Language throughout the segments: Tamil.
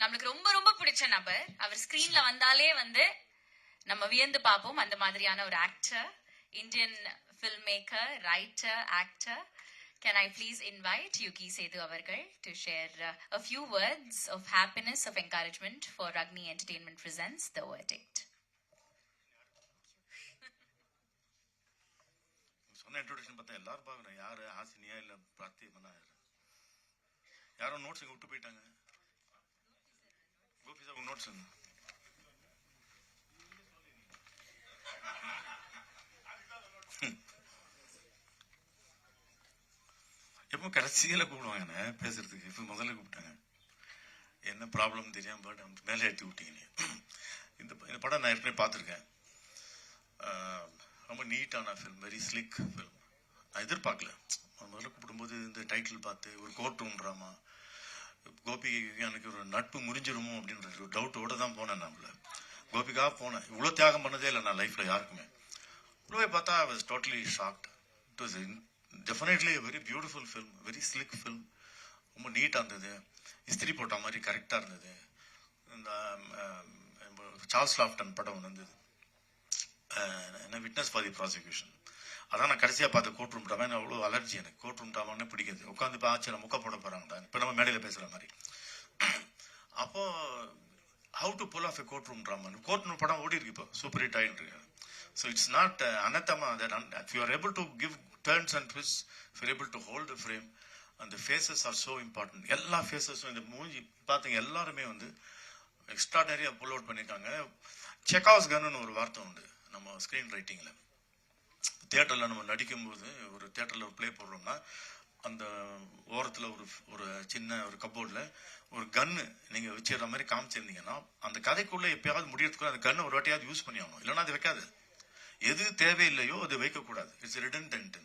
நம்மளுக்கு ரொம்ப ரொம்ப பிடிச்ச நபர். அவர் ஸ்கிரீன்ல வந்தாலே வந்து நம்ம வியந்து பார்ப்போம். அந்த மாதிரியான ஒரு actor, Indian film maker, writer, actor. Can I please invite Yuki Sethu avargal to share a few words of happiness, of encouragement for Ragni Entertainment presents The Verdict. சொன்ன இன்ட்ரோடக்ஷன் பார்த்தா எல்லாரும் பார்க்குறேன். யாரு ஹாசினியா இல்லை பிரார்த்திமனா யாரும் நோட்ஸ் இங்கே விட்டு போயிட்டாங்க. கோபி சார் உங்க நோட்ஸ் எப்போ கடைசியில கூப்பிடுவாங்க என்ன பேசுறதுக்கு. இப்போ முதல்ல கூப்பிட்டாங்க. என்ன ப்ராப்ளம் தெரியாம பட் மேலே ஏற்றி விட்டீங்க. இந்த படம் நான் ஏற்கனவே பார்த்துருக்கேன். ரொம்ப நீட்டான ஃபில்ம், வெரி ஸ்லிக் ஃபில்ம். நான் எதிர்பார்க்கல. முதல்ல கூப்பிடும்போது இந்த டைட்டில் பார்த்து ஒரு கோர்ட் ரூம் ட்ராமா, கோபி எனக்கு ஒரு நட்பு முறிஞ்சிருமோ அப்படின்ற ஒரு டவுட்டோட தான் போனேன். நம்மள கோபிக்காக போனேன். இவ்வளோ தியாகம் பண்ணதே இல்லை நான் லைஃப்ல யாருக்குமே. இவ்வளோ பார்த்தா I was totally shocked. It was definitely very beautiful film, very slick film. ரொம்ப நீட்டாக இருந்தது. இஸ்திரி போட்ட மாதிரி கரெக்டாக இருந்தது. இந்த சார்ல்ஸ் லாஃப்டன் படம் வந்தது என்ன, விட்னஸ் ஃபார் தி ப்ராசிக்யூஷன். அதான் நான் கடைசியாக பார்த்த கோர்ட் ரூம் ட்ராமா. அவ்வளோ அலர்ஜி எனக்கு. கோர்ட் ரூம் ட்ராமான்னு பிடிக்காது. உட்காந்து இப்போ ஆச்சு முக்க போட போகிறாங்க. இப்போ நம்ம மேடையில் பேசுகிற மாதிரி. அப்போ how to pull off a court room drama. Court room படம் ஓடி இருக்கு இப்போ, சூப்பர் ஹிட் ஆகிட்டு இருக்கு. ஸோ இட்ஸ் நாட் அனத்தமா that you are able to give turns and twist, you are able to hold the frame. அந்த ஃபேஸஸ் ஆர் ஸோ இம்பார்ட்டன்ட். எல்லா ஃபேஸஸும் இந்த மூஞ்சி பார்த்தீங்க எல்லாருமே வந்து எக்ஸ்ட்ராடனரியாக புல் அவுட் பண்ணியிருக்காங்க. செக்காஸ் கன்னு ஒரு வார்த்தை உண்டு நம்ம ஸ்க்ரீன் ரைட்டிங்கில். தியேட்டரில் நம்ம நடிக்கும்போது ஒரு தியேட்டரில் ஒரு ப்ளே போடுறோம்னா அந்த ஓரத்தில் ஒரு சின்ன ஒரு கப்போர்டில் ஒரு கன்னு நீங்கள் வச்சிடுற மாதிரி காமிச்சிருந்தீங்கன்னா அந்த கதைக்குள்ளே எப்பயாவது முடியறதுக்குள்ள அந்த கன்னு ஒரு வாட்டியாவது யூஸ் பண்ணி ஆகணும். இல்லைன்னா அது வைக்காது. எது தேவையில்லையோ அது வைக்கக்கூடாது. It's redundant.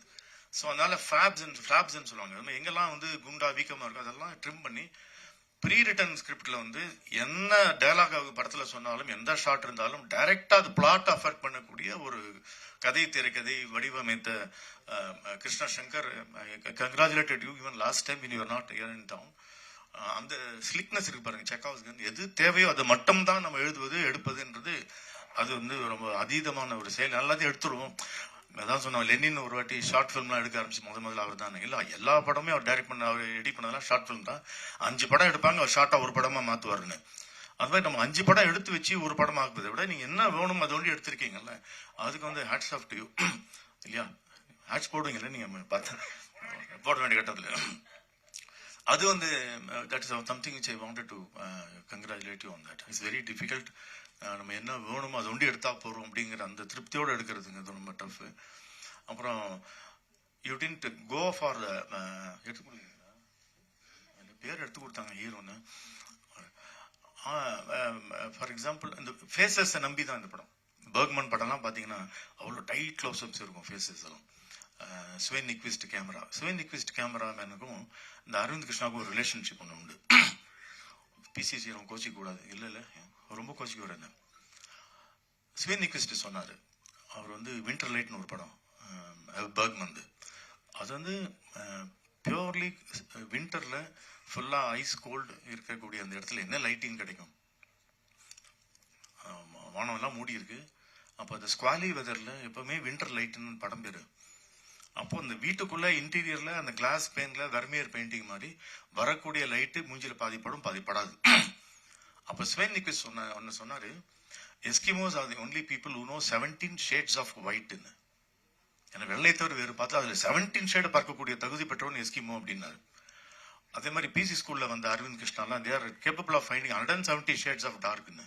ஸோ அதனால ஃபிளாப்ஸ்ன்னு சொல்லுவாங்க. நம்ம எங்கெல்லாம் வந்து குண்டா வீக்கமாக இருக்கும் அதெல்லாம் ட்ரிம் பண்ணி ப்ரீ ரிட்டன் ஸ்கிரிப்ட்ல வந்து என்ன டயலாக் படத்துல சொன்னாலும் எந்த ஷாட் இருந்தாலும் டைரக்டா அது பிளாட் அஃபெக்ட் பண்ணக்கூடிய ஒரு கதை திரைக்கதை வடிவமைத்த Krishna Shankar, congratulated you even last time in you are not here in down. அந்த ஸ்லிக்னஸ் இருக்கு பாருங்க செக்காவுஸ்க்கு. எது தேவையோ அது மட்டும் தான் நம்ம எழுதுவது எடுப்பதுன்றது அது வந்து ரொம்ப அதீதமான ஒரு செயல். எல்லாத்தையும் எடுத்துருவோம். அதான் சொன்னோம், லெனின் ஒரு வாட்டி ஷார்ட் ஃபிலிம்லாம் எடுக்க ஆரம்பிச்சு முதல்ல அவர் தான். இல்லை எல்லா படமே அவர் டைரக்ட் பண்ண, அவர் எடிட் பண்ணதெல்லாம் ஷார்ட் ஃபிலிம் தான். 5 படம் எடுப்பாங்க, அவர் ஷார்ட்டா ஒரு படமா மாத்துவாருன்னு. அது மாதிரி நம்ம 5 படம் எடுத்து வச்சு ஒரு படம் ஆகுறதை விட நீங்க என்ன வேணும் அதை ஒண்டி எடுத்திருக்கீங்கல்ல, அதுக்கு வந்து ஹேட்ஸ் ஆஃப் டு யூ. இல்லையா, ஹேட்ஸ் போடுவீங்கல்ல நீங்க பார்த்து போட வேண்டிய கட்டத்துல. அது வந்து that is something which I wanted to congratulate you on that. It's very difficult. நம்ம என்ன வேணுமோ அதை ஒண்டி எடுத்தா போறோம் அப்படிங்கிற அந்த திருப்தியோடு எடுக்கிறதுங்க அது ரொம்ப டஃப். அப்புறம் யூ டிடன்ட் கோ ஃபார் பேர் எடுத்து கொடுத்தாங்க ஹீரோன்னு. ஃபார் எக்ஸாம்பிள் இந்த ஃபேஸஸை நம்பி தான் இந்த படம். பர்க்மன் படம்லாம் பார்த்தீங்கன்னா அவ்வளோ டைட் க்ளோஸ்அப்ஸ் இருக்கும் ஃபேஸஸ் எல்லாம். ஸ்வேன் நிக்விஸ்ட் கேமராமேனுக்கும் இந்த அரவிந்த் கிருஷ்ணாவுக்கும் ஒரு ரிலேஷன்ஷிப் ஒன்று உண்டு. பிசிசி ரொம்ப கோச்சிக்க கூடாது. இல்லை ரொம்ப கோச்சிக்க வர. ஸ்வேன் நிக்விஸ்ட் சொன்னார், அவர் வந்து வின்டர் லைட்னு ஒரு படம் பர்க்மன், அது வந்து பியூர்லி வின்டர்ல ஃபுல்லா ஐஸ் கோல்டு இருக்கக்கூடிய அந்த இடத்துல என்ன லைட்டிங் கிடைக்கும், வானம் எல்லாம் மூடி இருக்கு. அப்போ அந்த ஸ்குவாலி வெதர்ல எப்பவுமே வின்டர் லைட்னு படம் பேரு. அப்போ அந்த வீட்டுக்குள்ள இன்டீரியர்ல அந்த கிளாஸ் பெயிண்ட்ல வெர்மியர் பெயிண்டிங் மாதிரி வரக்கூடிய லைட்டு மூஞ்சில பாதிப்படும் பாதிப்படாது. அப்ப ஸ்வேன் நிக்விஸ்ட் ஒன்னு சொன்னாரு, Eskimos are the only people who know 17 shades of ஒயிட்னு. ஏன்னா வெள்ளை தவிர வேறு பார்த்தா அதுல 17 ஷேடு பார்க்கக்கூடிய தகுதி பெற்றவன் எஸ்கிமோ அப்படின்னாரு. அதே மாதிரி பிசி ஸ்கூல்ல வந்த அரவிந்த் கிருஷ்ணாலாம் they are capable of finding 170 shades of டார்க்னு.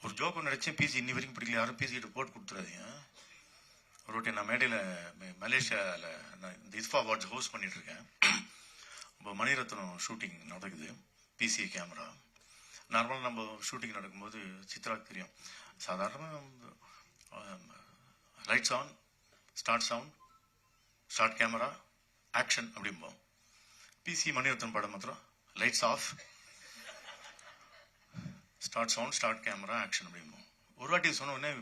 ஒரு ஜோக் நினைச்சேன், பிசி இன்னி வரைக்கும் பிடிக்கல, யாரும் பிசி கிட்ட போட்டு கொடுத்துறாதீங்க. ஒரு வாட்டி நான் மேடையில மலேசியாவில் நான் இந்த இஸ்ஃபா அவார்ட்ஸ் ஹோஸ்ட் பண்ணிட்டு இருக்கேன். இப்போ மணிரத்னம் ஷூட்டிங் நடக்குது, பிசி கேமரா. நார்மலாக நம்ம ஷூட்டிங் நடக்கும்போது சித்ராக்கு தெரியும், சாதாரணமாக lights on, start sound, start camera, action அப்படிம்போம். பிசி மணிரத்னம் படம் மாத்திரம் lights off, start sound, start camera, action அப்படிம்போம். ஒரு வாட்டி சொன்ன உடனே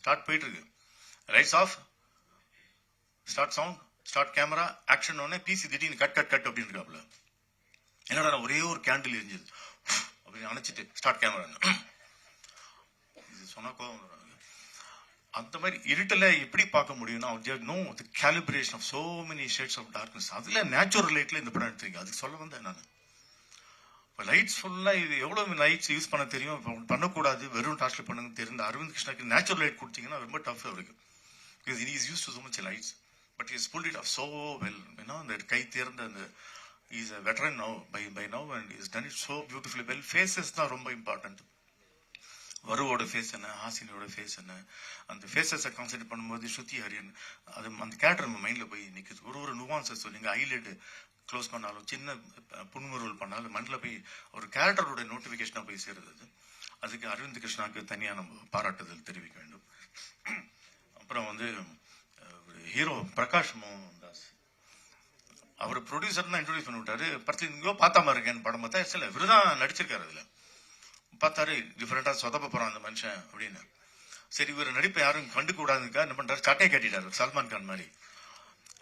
ஸ்டார்ட் போயிட்டு இருக்கு, lights off, start sound, start camera, action உடனே பிசி திடீர்னு கட் கட் கட் அப்படின்னு இருக்காப்ல. என்னடா ஒரே ஒரு கேண்டில் எரிஞ்சது அப்படின்னு அணைச்சிட்டு ஸ்டார்ட் கேமரா. இது சொன்னா கோவம் வரும். அந்த மாதிரி இருட்டில் எப்படி பார்க்க முடியும்னா no the calibration of so many shades of darkness. அதுல நேச்சுரல் லைட்ல இந்த படம் எடுத்திருக்கேன். அதுக்கு சொல்ல வந்தேன் நான். இப்போ லைட்ஸ் ஃபுல்லாக இது எவ்வளோ லைட்ஸ் யூஸ் பண்ண தெரியும், இப்போ பண்ணக்கூடாது, வெறும் டார்ச்ல பண்ணுங்க தெரிந்த அரவிந்த் கிருஷ்ணாக்கு நேச்சுரல் லைட் கொடுத்தீங்கன்னா ரொம்ப டஃப் அவருக்கு. Because he is used to so much lights, but he has pulled it off so well. அந்த கை தேர்ந்த அந்த is a veteran now by now and he has done it so beautifully well. Faces தான் ரொம்ப இம்பார்ட்டன்ட். வருவோட ஃபேஸ் என்ன, ஹாசினியோட ஃபேஸ் என்ன, அந்த ஃபேஸஸை கான்சென்ட்ரேட் பண்ணும்போது ஸ்ருதி ஹரியன் அது அந்த கேரக்டர் நம்ம மைண்டில் போய் நிற்குது. ஒரு நுவான்சஸ் நீங்கள் ஐலைட் க்ளோஸ் பண்ணாலும், சின்ன புன்முறுவல் பண்ணாலும் மண்ணில் போய் ஒரு கேரக்டரோட நோட்டிஃபிகேஷனாக போய் சேருது. அதுக்கு அரவிந்த் கிருஷ்ணாவுக்கு தனியாக நம்ம பாராட்டுதல் தெரிவிக்க வேண்டும். அப்புறம் ஹீரோ பிரகாஷ் மோகன் தாஸ், அவர் ப்ரொடியூசர் தான் இன்ட்ரோடியூஸ் பண்ணி விட்டாரு. படத்தில் இங்கேயோ பார்த்தா மாதிரி இருக்கேன்னு படம் பார்த்தா சில இவர் தான் நடிச்சிருக்காரு. அதில் பார்த்தாரு டிஃப்ரெண்டா சொதப்ப போறான் அந்த மனுஷன் அப்படின்னு. சரி இவர் நடிப்பை யாரும் கண்டுக்க கூடாதுக்கா என்ன பண்றாரு, சட்டையை கட்டிட்டாரு சல்மான் கான் மாதிரி.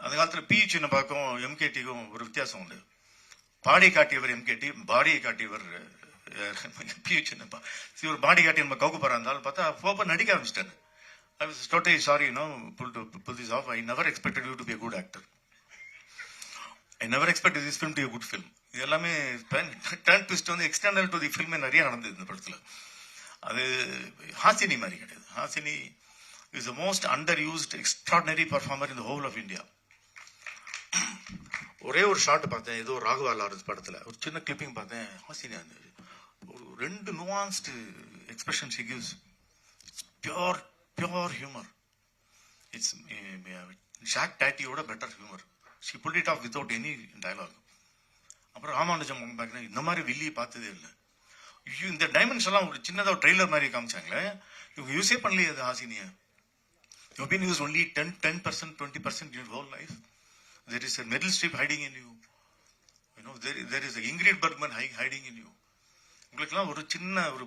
அந்த காலத்துல பி சின்ன பாக்கும் எம்கேடிக்கும் ஒரு வித்தியாசம் உண்டு. பாடி காட்டியவர் எம்கேடி, பாடியை காட்டியவர் பி சின்னப்பா. இவர் பாடி காட்டி நம்ம கவுக்கு போறா இருந்தாலும் பார்த்தா போப்ப நடிக்க ஆரம்பிச்சிட்டாரு. I was totally sorry, pull this off. I never expected you to be a good actor. I never expected this film to be a good film. இது எல்லாமே turn twist external to the ஃபில்மே நிறைய நடந்தது இந்த படத்துல. அது ஹாசினி மாதிரி கிடையாது. Hasini is the most under used extraordinary performer in the whole of India. ஒரே ஒரு ஷாட் பார்த்தேன், ஏதோ ராகவா லாரன்ஸ் படத்துல ஒரு சின்ன கிளிப்பிங் பார்த்தேன். ஹாசினி ஒரு 2 nuanced expression she gives. Pure humour. It's Jacques டாட்டியோட better humour. She pulled it off without any dialogue. அப்புறம் ராமானுஜம் பார்த்தீங்கன்னா இந்த மாதிரி வில்லியை பார்த்ததே இல்லை. இந்த டைமென்ஷன் எல்லாம் ஒரு சின்னதாக ட்ரெய்லர் மாதிரி காமிச்சாங்களே, இவங்க யூஸே பண்ணலையே அது ஹாசினியை. You been use only 10%, 20% in your whole life. There is a Meryl Streep hiding in you. There is a Ingrid Bergman hiding in you. உங்களுக்குலாம் ஒரு சின்ன ஒரு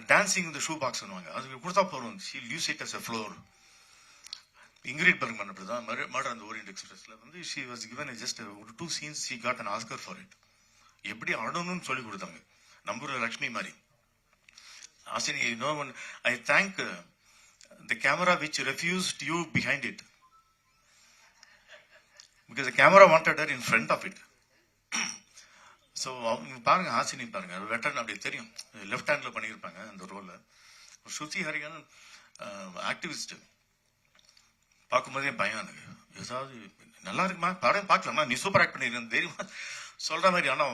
டான்சிங் இந்த ஷூ பாக்ஸ் பண்ணுவாங்க, அதுக்கு கொடுத்தா போறோம். she leaves it as a floor. Ingrid Bergman அப்படிதான் மர்டர் அந்த ஓரியன்ட் எக்ஸ்பிரஸ்ல she was given just ஒரு 2 scenes she got an Oscar for it. எப்படி ஆடணும்னு சொல்லி கொடுத்தாங்க, நம்பூர் லக்ஷ்மி மாதிரி. Asini, I thank the camera which refused you behind it, because the camera wanted her in front of it. So அவங்க பாருங்க, ஹாசினி பாருங்க, வெட்டர்ன் அப்படி தெரியும், லெஃப்ட் ஹேண்ட்ல பண்ணியிருப்பாங்க அந்த ரோல. ஸ்ருதி ஹரிகன் ஆக்டிவிஸ்ட், பார்க்கும்போதே பயம் எனக்கு. ஏதாவது நல்லா இருக்குமா படம் பார்க்கலாமா, நீ சூப்பர் ஆக்ட் பண்ணிருக்கேன் தெரியுமா சொல்ற மாதிரி. ஆனா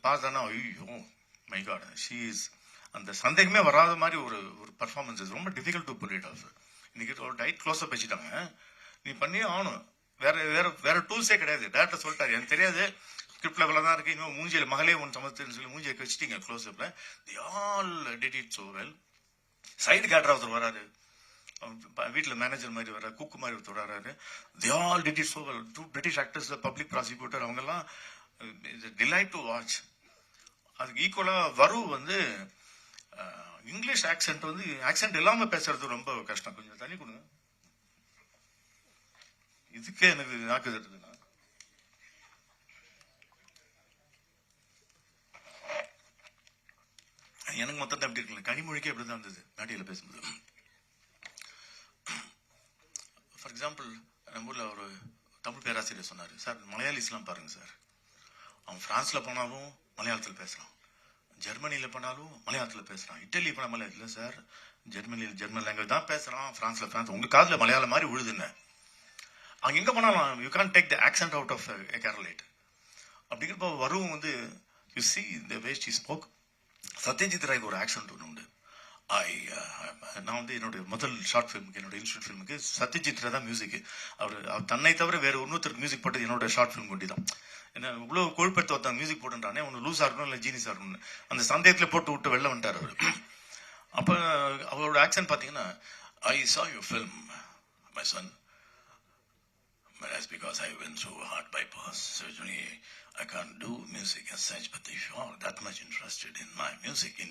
பார்த்தானா ஐயோ மை காட், ஷீ இஸ் அந்த சந்தேகமே வராத மாதிரி ஒரு பர்ஃபார்மன்ஸ். ரொம்ப difficult to pull it off. இன்னைக்கு ஒரு டைட் க்ளோஸ்அப் வச்சுட்டாங்க, நீ பண்ணியே ஆகணும். வேற டூல்ஸே கிடையாது. டேரக்டர் சொல்லிட்டாரு, எனக்கு தெரியாது, ஸ்கிரிப்ட் லெவலில் தான் இருக்கு, இன்னும் மூஞ்சியில் மகளே ஒன்று சமத்துன்னு சொல்லி மூஞ்சியை வச்சுட்டீங்க க்ளோஸ்அப்ல. They all did it so well. Side character ஒருத்தர் வராரு, வீட்டில் மேனேஜர் மாதிரி வர, குக்கு மாதிரி ஒருத்தர் வராரு. தி all did it so well. 2 British actors, public prosecutor, அவங்கெல்லாம் டிலைட் டு வாட்ச். அதுக்கு ஈக்குவலா வரு இங்கிலீஷ் ஆக்சென்ட் ஆக்சென்ட் இல்லாம பேசுறது ரொம்ப கஷ்டம். கொஞ்சம் தண்ணி கொடுங்க, இதுக்கே எனக்கு நாக்கு தட்டுதுண்ணா. எனக்கு மொத்தம் அப்படி இருக்குல்ல, கனிமொழிக்கே அப்படிதான் இருந்தது நாட்டியில் பேசும்போது. ஃபார் எக்ஸாம்பிள், நம்ம ஊர்ல ஒரு தமிழ் பேராசிரியர் சொன்னாரு, சார் மலையாளிஸ்லாம் பாருங்க சார், அவன் பிரான்ஸ்ல போனாலும் மலையாளத்தில் பேசுறான், ஜெர்மனியில போனாலும் மலையாளத்தில் பேசுறான், இட்டலி போனா மலையாளம் இல்லை சார், ஜெர்மனியில் ஜெர்மன் லாங்குவேஜ் தான் பேசுறான், பிரான்ஸ்ல பிரான்ஸ். உங்க காதுல மலையாளம் மாதிரி விழுதுன்னு. அங்க எங்க போனாலும் you can take the accent out of Keralite. அப்படிங்கிறப்ப வரும் you see the way she spoke. Satyajit ராய்க்கு ஒரு ஆக்சென்ட் ஒன்று உண்டு. நான் என்னுடைய முதல் ஷார்ட் ஃபிலிமுக்கு, என்னோட இன்ஸ்டியூட் ஃபிலிமுக்கு சத்யஜித் ராய் தான் மியூசிக். அவர் தன்னை தவிர வேற இன்னொருத்தருக்கு மியூசிக் போட்டது என்னோட ஷார்ட் ஃபிலிம் கொண்டு தான். ஏன்னா இவ்வளவு கொழுப்பெடுத்து ஒருத்தன் மியூசிக் போட்டுன்றானே, ஒன்று லூஸா இருக்கணும் இல்லை ஜீனிஸா இருக்கணும், அந்த சந்தேகத்துல போட்டு விட்டு வெளில வந்துட்டார் அவர். அப்ப அவரோட ஆக்சென்ட் பாத்தீங்கன்னா, ஐ saw your film my son, but that's because I went through a heart bypass surgery. I can't do music as such, but if you are that much interested in my music, in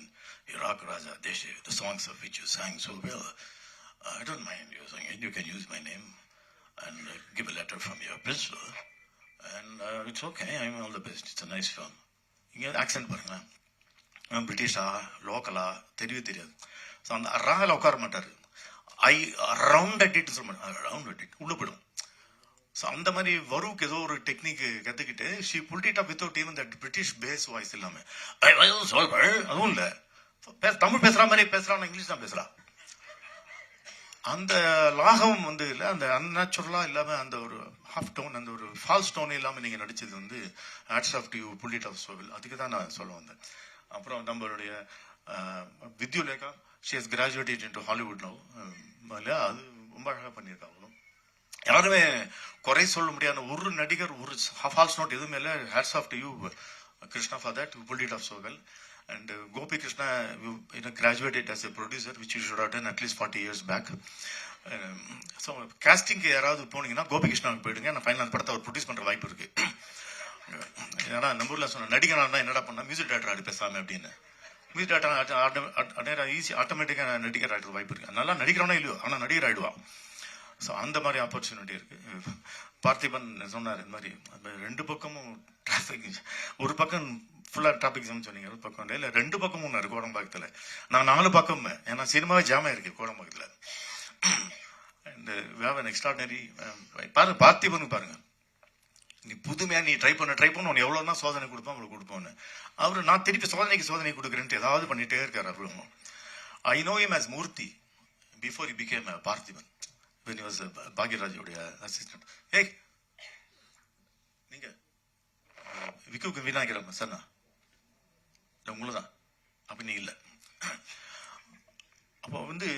Iraq Raja Deshe, the songs of which you sang so well, I don't mind using it. You can use my name and give a letter from your principal, and it's okay. I'm all the best. It's a nice film. இங்கே ஆக்சென்ட் பாருங்களேன், பிரிட்டிஷா லோக்கலா தெரியவே தெரியாது. ஸோ அந்த ராவில் உட்கார மாட்டார். ஐ ரவுண்ட் அட்டிட்டு சொல்ல மாட்டேன், ரவுண்ட் அட்டிட்டு உள்ளே போயிடும். ஸோ அந்த மாதிரி வருவுக்கு ஏதோ ஒரு டெக்னிக் கற்றுக்கிட்டு she pulled it up without even that British base voice இல்லாமல். அதுவும் இல்லை, தமிழ் பேசுகிற மாதிரி பேசுகிறான், இங்கிலீஷ் தான் பேசுகிறா. அந்த லாகம் வந்து இல்லை, அந்த அன்நேச்சுரலாக இல்லாமல் அந்த ஒரு ஹாஃப் டோன், அந்த ஒரு ஃபால்ஸ் டோன் இல்லாமல் நீங்கள் நடித்தது வந்து hats off to you, pull it off so well. அதுக்கு தான் நான் சொல்ல வந்தேன். அப்புறம் நம்மளுடைய Vidyulekha, she has graduated into Hollywood now இல்லையா, அது ரொம்ப அழகாக பண்ணியிருக்காங்க. யாருமே குறை சொல்ல முடியாத ஒரு நடிகர், ஒரு ஃபால்ஸ் நோட் எதுவுமே இல்லை. Hats off to you Krishna for that, you pull it off so well. And Gopi Krishna, you graduated as a producer, which you should have done at least 40 years back. So casting யாராவது போனீங்கன்னா கோபி கிருஷ்ணாவுக்கு போயிடுங்க. நான் ஃபைனல் படத்தை அவர் ப்ரொடியூஸ் பண்ணுற வாய்ப்பு இருக்கு. ஏன்னா நம்ம ஊரில் சொன்ன நடிகனா என்னடா பண்ணா, மியூசிக் டேரக்டர் ஆடி பேசாமல் அப்படின்னு. மியூசிக் டேரக்டர் ஈஸி ஆட்டோமேட்டிக்காக நடிகர் ஆகிடுற வாய்ப்பு இருக்கு. நல்லா நடிக்கிறவனா இல்லையோ, ஆனால் நடிகர் ஆகிடுவான். ஸோ அந்த மாதிரி ஆப்பர்ச்சுனிட்டி இருக்கு. பார்த்திபன் சொன்னார் இந்த மாதிரி ரெண்டு பக்கமும் டிராஃபிக், ஒரு பக்கம் ஃபுல்லாக டிராஃபிக் ஜாம் சொன்னீங்க, ஒரு பக்கம் இல்லை, ரெண்டு பக்கமும் இருக்கு கோடம்பாக்கத்தில். நான் 4 பக்கம், ஏன்னா சினிமாவே ஜாமே இருக்கு கோடம்பாக்கத்தில். And we have an extraordinary பாருங்க பார்த்திபனுக்கு பாருங்க, நீ புதுமையா நீ ட்ரை பண்ண உனக்கு எவ்வளோனா சோதனை கொடுப்போம் அவ்வளோ கொடுப்போன்னு. அவரு நான் திருப்பி சோதனை கொடுக்குறேன்ட்டு ஏதாவது பண்ணிட்டே இருக்காரு. அவரும் I know him as Murthy before he became Parthiban, when he was பாக்யராஜோடைய அசிஸ்டன்ட். ஏய் நீங்க விக்குக்கு விநாயகர் சார் இல்லை உங்களதான் அப்படின்னு இல்லை. அப்போ வந்து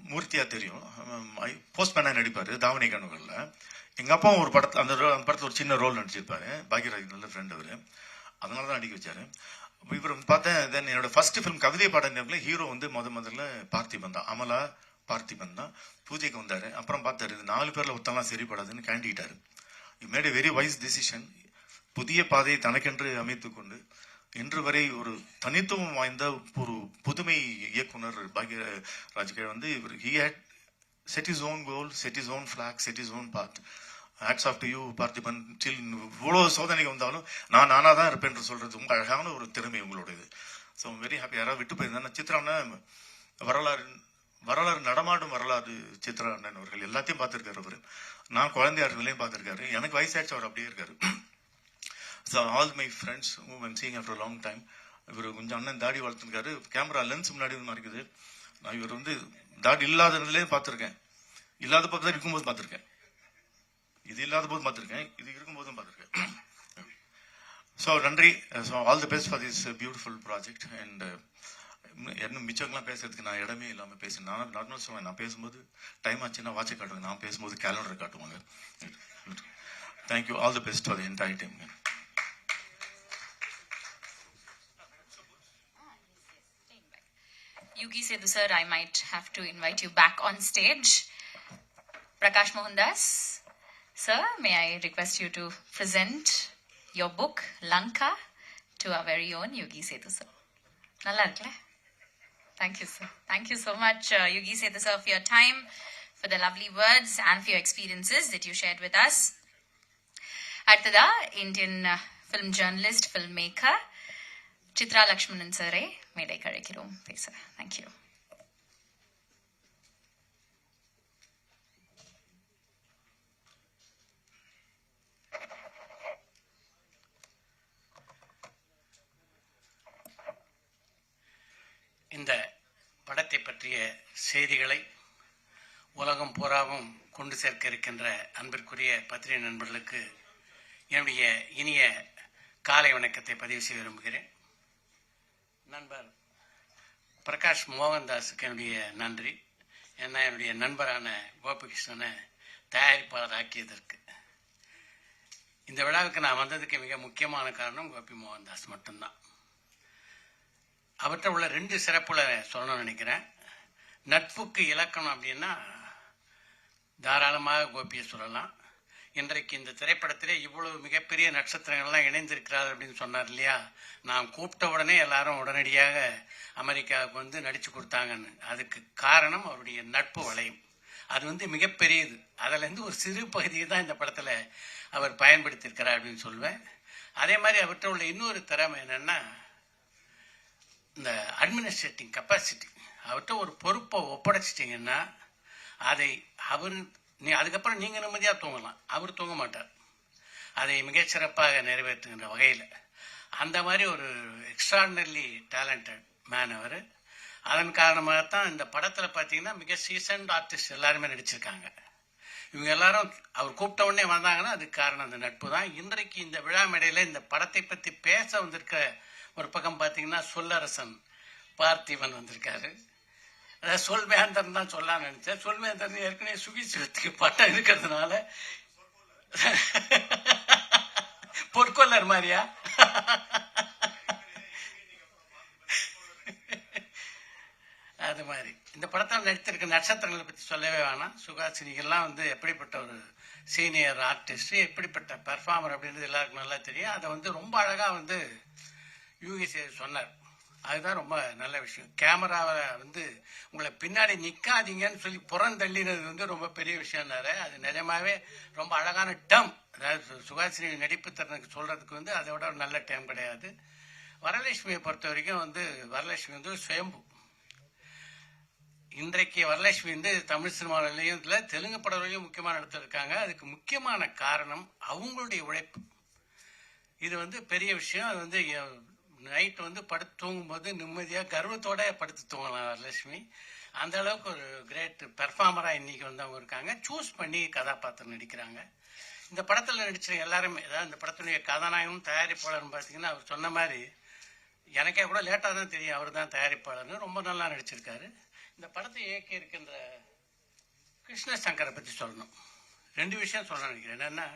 மூர்த்தியா தெரியும், போஸ்ட்மேனா நடிப்பாரு தாவணி கனவுகள்ல. எங்க அப்பா ஒரு படத்துல அந்த படத்துல ஒரு சின்ன ரோல் நடிச்சிருப்பாரு. பாக்யராஜ் நல்ல ஃப்ரெண்ட் அவரு, அதனாலதான் நடிக்க வச்சாரு. இவர் பார்த்தேன். தென் என்னோட ஃபர்ஸ்ட் ஃபிலிம் கவிதை பாடல் ஹீரோ வந்து முதல்ல பார்த்திபன் தான், அமலா பார்த்திபன் தான். பூஜைக்கு வந்தாரு. அப்புறம் பார்த்தாரு 4 பேர்ல ஒத்தெல்லாம் சரிப்படாதுன்னு கேண்டிட்டாரு. You made a very wise decision. புதிய பாதையை தனக்கென்று அமைத்துக் கொண்டு இன்று வரை ஒரு தனித்துவம் வாய்ந்த ஒரு புதுமை இயக்குனர் பாக்யராஜ் வந்து இவர் he had set his own goal, set his own flag, set his own path. Hats off to you Parthiban. இவ்வளவு சோதனைக்கு வந்தாலும் நான் நானா தான் இருப்பேன் என்று சொல்றது ரொம்ப அழகான ஒரு திறமை உங்களுடையது. So very happy. யாராவது விட்டு போயிருந்தா சித்ரான வரலாறு நடமாடும் வரலாறு சித்ரா அண்ணன் அவர்கள் எல்லாத்தையும் பார்த்திருக்காரு அவரு. நான் குழந்தையா இருக்கலையும் பார்த்திருக்காரு. எனக்கு வயசாச்சு, அவர் அப்படியே இருக்காரு. So all my friends whom I'm seeing after a long time, இவர் கொஞ்சம் அண்ணன் தாடி வளர்த்துருக்காரு. கேமரா லென்ஸ் முன்னாடி இருக்குது. நான் இவர் வந்து தாடி இல்லாததுலேயே பார்த்துருக்கேன், இல்லாத பார்த்து இருக்கும்போது பார்த்துருக்கேன், இது இல்லாத போது பார்த்துருக்கேன், இது இருக்கும்போதும் பார்த்துருக்கேன். ஸோ நன்றி. So all the best for this beautiful project. And என்ன மிச்சங்கள்லாம் பேசுறதுக்கு நான் இடமே இல்லாமல் பேசுறேன். நான் சொல்லுவேன், நான் பேசும்போது டைம் ஆச்சுன்னா வாட்சை காட்டுவாங்க, நான் பேசும்போது கேலண்டர் காட்டுவாங்க. Thank you. All the best for the entire time. Yugi Sethu sir, I might have to invite you back on stage. Prakash Mohandas sir, may I request you to present your book Lanka to our very own Yugi Sethu sir. Nalla irukla. Thank you sir. Thank you so much Yugi Sethu sir for your time, for the lovely words and for your experiences that you shared with us. அடுத்ததா Indian film journalist, filmmaker Chitra Lakshmanan சாரை மேடை கழைக்கிறோம் பேச. தேங்க்யூ. இந்த படத்தை பற்றிய செய்திகளை உலகம் பூராவும் கொண்டு சேர்க்க இருக்கின்ற அன்பிற்குரிய பத்திரிகை நண்பர்களுக்கு என்னுடைய இனிய காலை வணக்கத்தை பதிவு செய்ய விரும்புகிறேன். நண்பர் பிரகாஷ் மோகன்தாஸுக்கு என்னுடைய நன்றி. ஏன்னா என்னுடைய நண்பரான கோபிகிருஷ்ணனை தயாரிப்பாளர் ஆக்கியதற்கு. இந்த விழாவுக்கு நான் வந்ததுக்கு மிக முக்கியமான காரணம் கோபி மோகன்தாஸ் மட்டும்தான். அவற்றை உள்ள 2 சிறப்புல சொல்லணும்னு நினைக்கிறேன். நட்புக்கு இலக்கணம் அப்படின்னா தாராளமாக கோபியை சொல்லலாம். இன்றைக்கு இந்த திரைப்படத்திலே இவ்வளவு மிகப்பெரிய நட்சத்திரங்கள்லாம் இணைந்திருக்கிறார் அப்படின்னு சொன்னார் இல்லையா. நான் கூப்பிட்ட உடனே எல்லாரும் உடனடியாக அமெரிக்காவுக்கு வந்து நடிச்சு கொடுத்தாங்கன்னு. அதுக்கு காரணம் அவருடைய நட்பு வளையம். அது மிகப்பெரியது. அதுலேருந்து ஒரு சிறு பகுதியை தான் இந்த படத்தில் அவர் பயன்படுத்தியிருக்கிறார் அப்படின்னு சொல்லுவேன். அதே மாதிரி அவர்கிட்ட உள்ள இன்னொரு திறமை என்னன்னா இந்த அட்மினிஸ்ட்ரேட்டிங் கெப்பாசிட்டி. அவர்கிட்ட ஒரு பொறுப்பை ஒப்படைச்சிட்டிங்கன்னா அதை அதுக்கப்புறம் நீங்கள் நிம்மதியாக தூங்கலாம், அவர் தூங்க மாட்டார். அதை மிகச்சிறப்பாக நிறைவேற்றுகின்ற வகையில் அந்த மாதிரி ஒரு எக்ஸ்ட்ராடினரிலி டேலண்டட் மேன் அவர். அதன் காரணமாகத்தான் இந்த படத்தில் பார்த்தீங்கன்னா மிக சீசன்ட் ஆர்டிஸ்ட் எல்லாருமே நடிச்சிருக்காங்க. இவங்க எல்லாரும் அவர் கூப்பிட்ட உடனே வந்தாங்கன்னா அதுக்கு காரணம் அந்த நட்பு தான். இன்றைக்கு இந்த விழா மேடையில் இந்த படத்தை பற்றி பேச வந்திருக்க ஒரு பக்கம் பார்த்தீங்கன்னா சொல்லரசன் பார்த்திபன் வந்திருக்காரு. அதாவது சொல்வேந்தன் தான் சொல்லலாம்னு நினைச்சேன். சொல்வேந்தன் ஏற்கனவே சுகிசிவத்துக்கு பட்டம் இருக்கிறதுனால பொற்கொள்ளர் மாதிரியா? அது மாதிரி இந்த படத்தில் நடித்திருக்க நட்சத்திரங்களை பற்றி சொல்லவே வேணாம். சுகாசினிகள்லாம் வந்து எப்படிப்பட்ட ஒரு சீனியர் ஆர்டிஸ்ட், எப்படிப்பட்ட பெர்ஃபார்மர் அப்படின்றது எல்லாருக்கும் நல்லா தெரியும். அதை வந்து ரொம்ப அழகாக வந்து யூகி சொன்னார். அதுதான் ரொம்ப நல்ல விஷயம். கேமராவை வந்து உங்களை பின்னாடி நிற்காதீங்கன்னு சொல்லி புறந்தள்ளினது வந்து ரொம்ப பெரிய விஷயம்னாரு. அது நிஜமாவே ரொம்ப அழகான டேர்ம். அதாவது சுகாசினி நடிப்பு திறனுக்கு சொல்றதுக்கு வந்து அதை விட ஒரு நல்ல டேர்ம் கிடையாது. வரலட்சுமியை பொறுத்த வரைக்கும் வந்து வரலட்சுமி வந்து சுயம்பு. இன்றைக்கு வரலட்சுமி வந்து தமிழ் சினிமாவிலையும் இல்லை தெலுங்கு படங்களையும் முக்கியமான இடத்துல இருக்காங்க. அதுக்கு முக்கியமான காரணம் அவங்களுடைய உழைப்பு. இது வந்து பெரிய விஷயம். அது வந்து நைட்டு வந்து படுத்து தூங்கும்போது நிம்மதியாக கர்வத்தோட படுத்து தூங்கலாம் வரலட்சுமி. அந்த அளவுக்கு ஒரு கிரேட் பெர்ஃபார்மராக இன்னைக்கு வந்து அவங்க இருக்காங்க. சூஸ் பண்ணி கதாபாத்திரம் நடிக்கிறாங்க. இந்த படத்தில் நடிச்ச எல்லாருமே, அதாவது இந்த படத்தினுடைய கதாநாயகனும் தயாரிப்பாளர்னு பார்த்தீங்கன்னா அவர் சொன்ன மாதிரி எனக்கே கூட லேட்டாக தான் தெரியும் அவர் தான் தயாரிப்பாளர்னு. ரொம்ப நல்லா நடிச்சிருக்காரு. இந்த படத்தை இயக்கி இருக்கின்ற கிருஷ்ண சங்கரை பற்றி சொல்லணும். 2 விஷயம் சொல்ல நினைக்கிறேன். என்னன்னா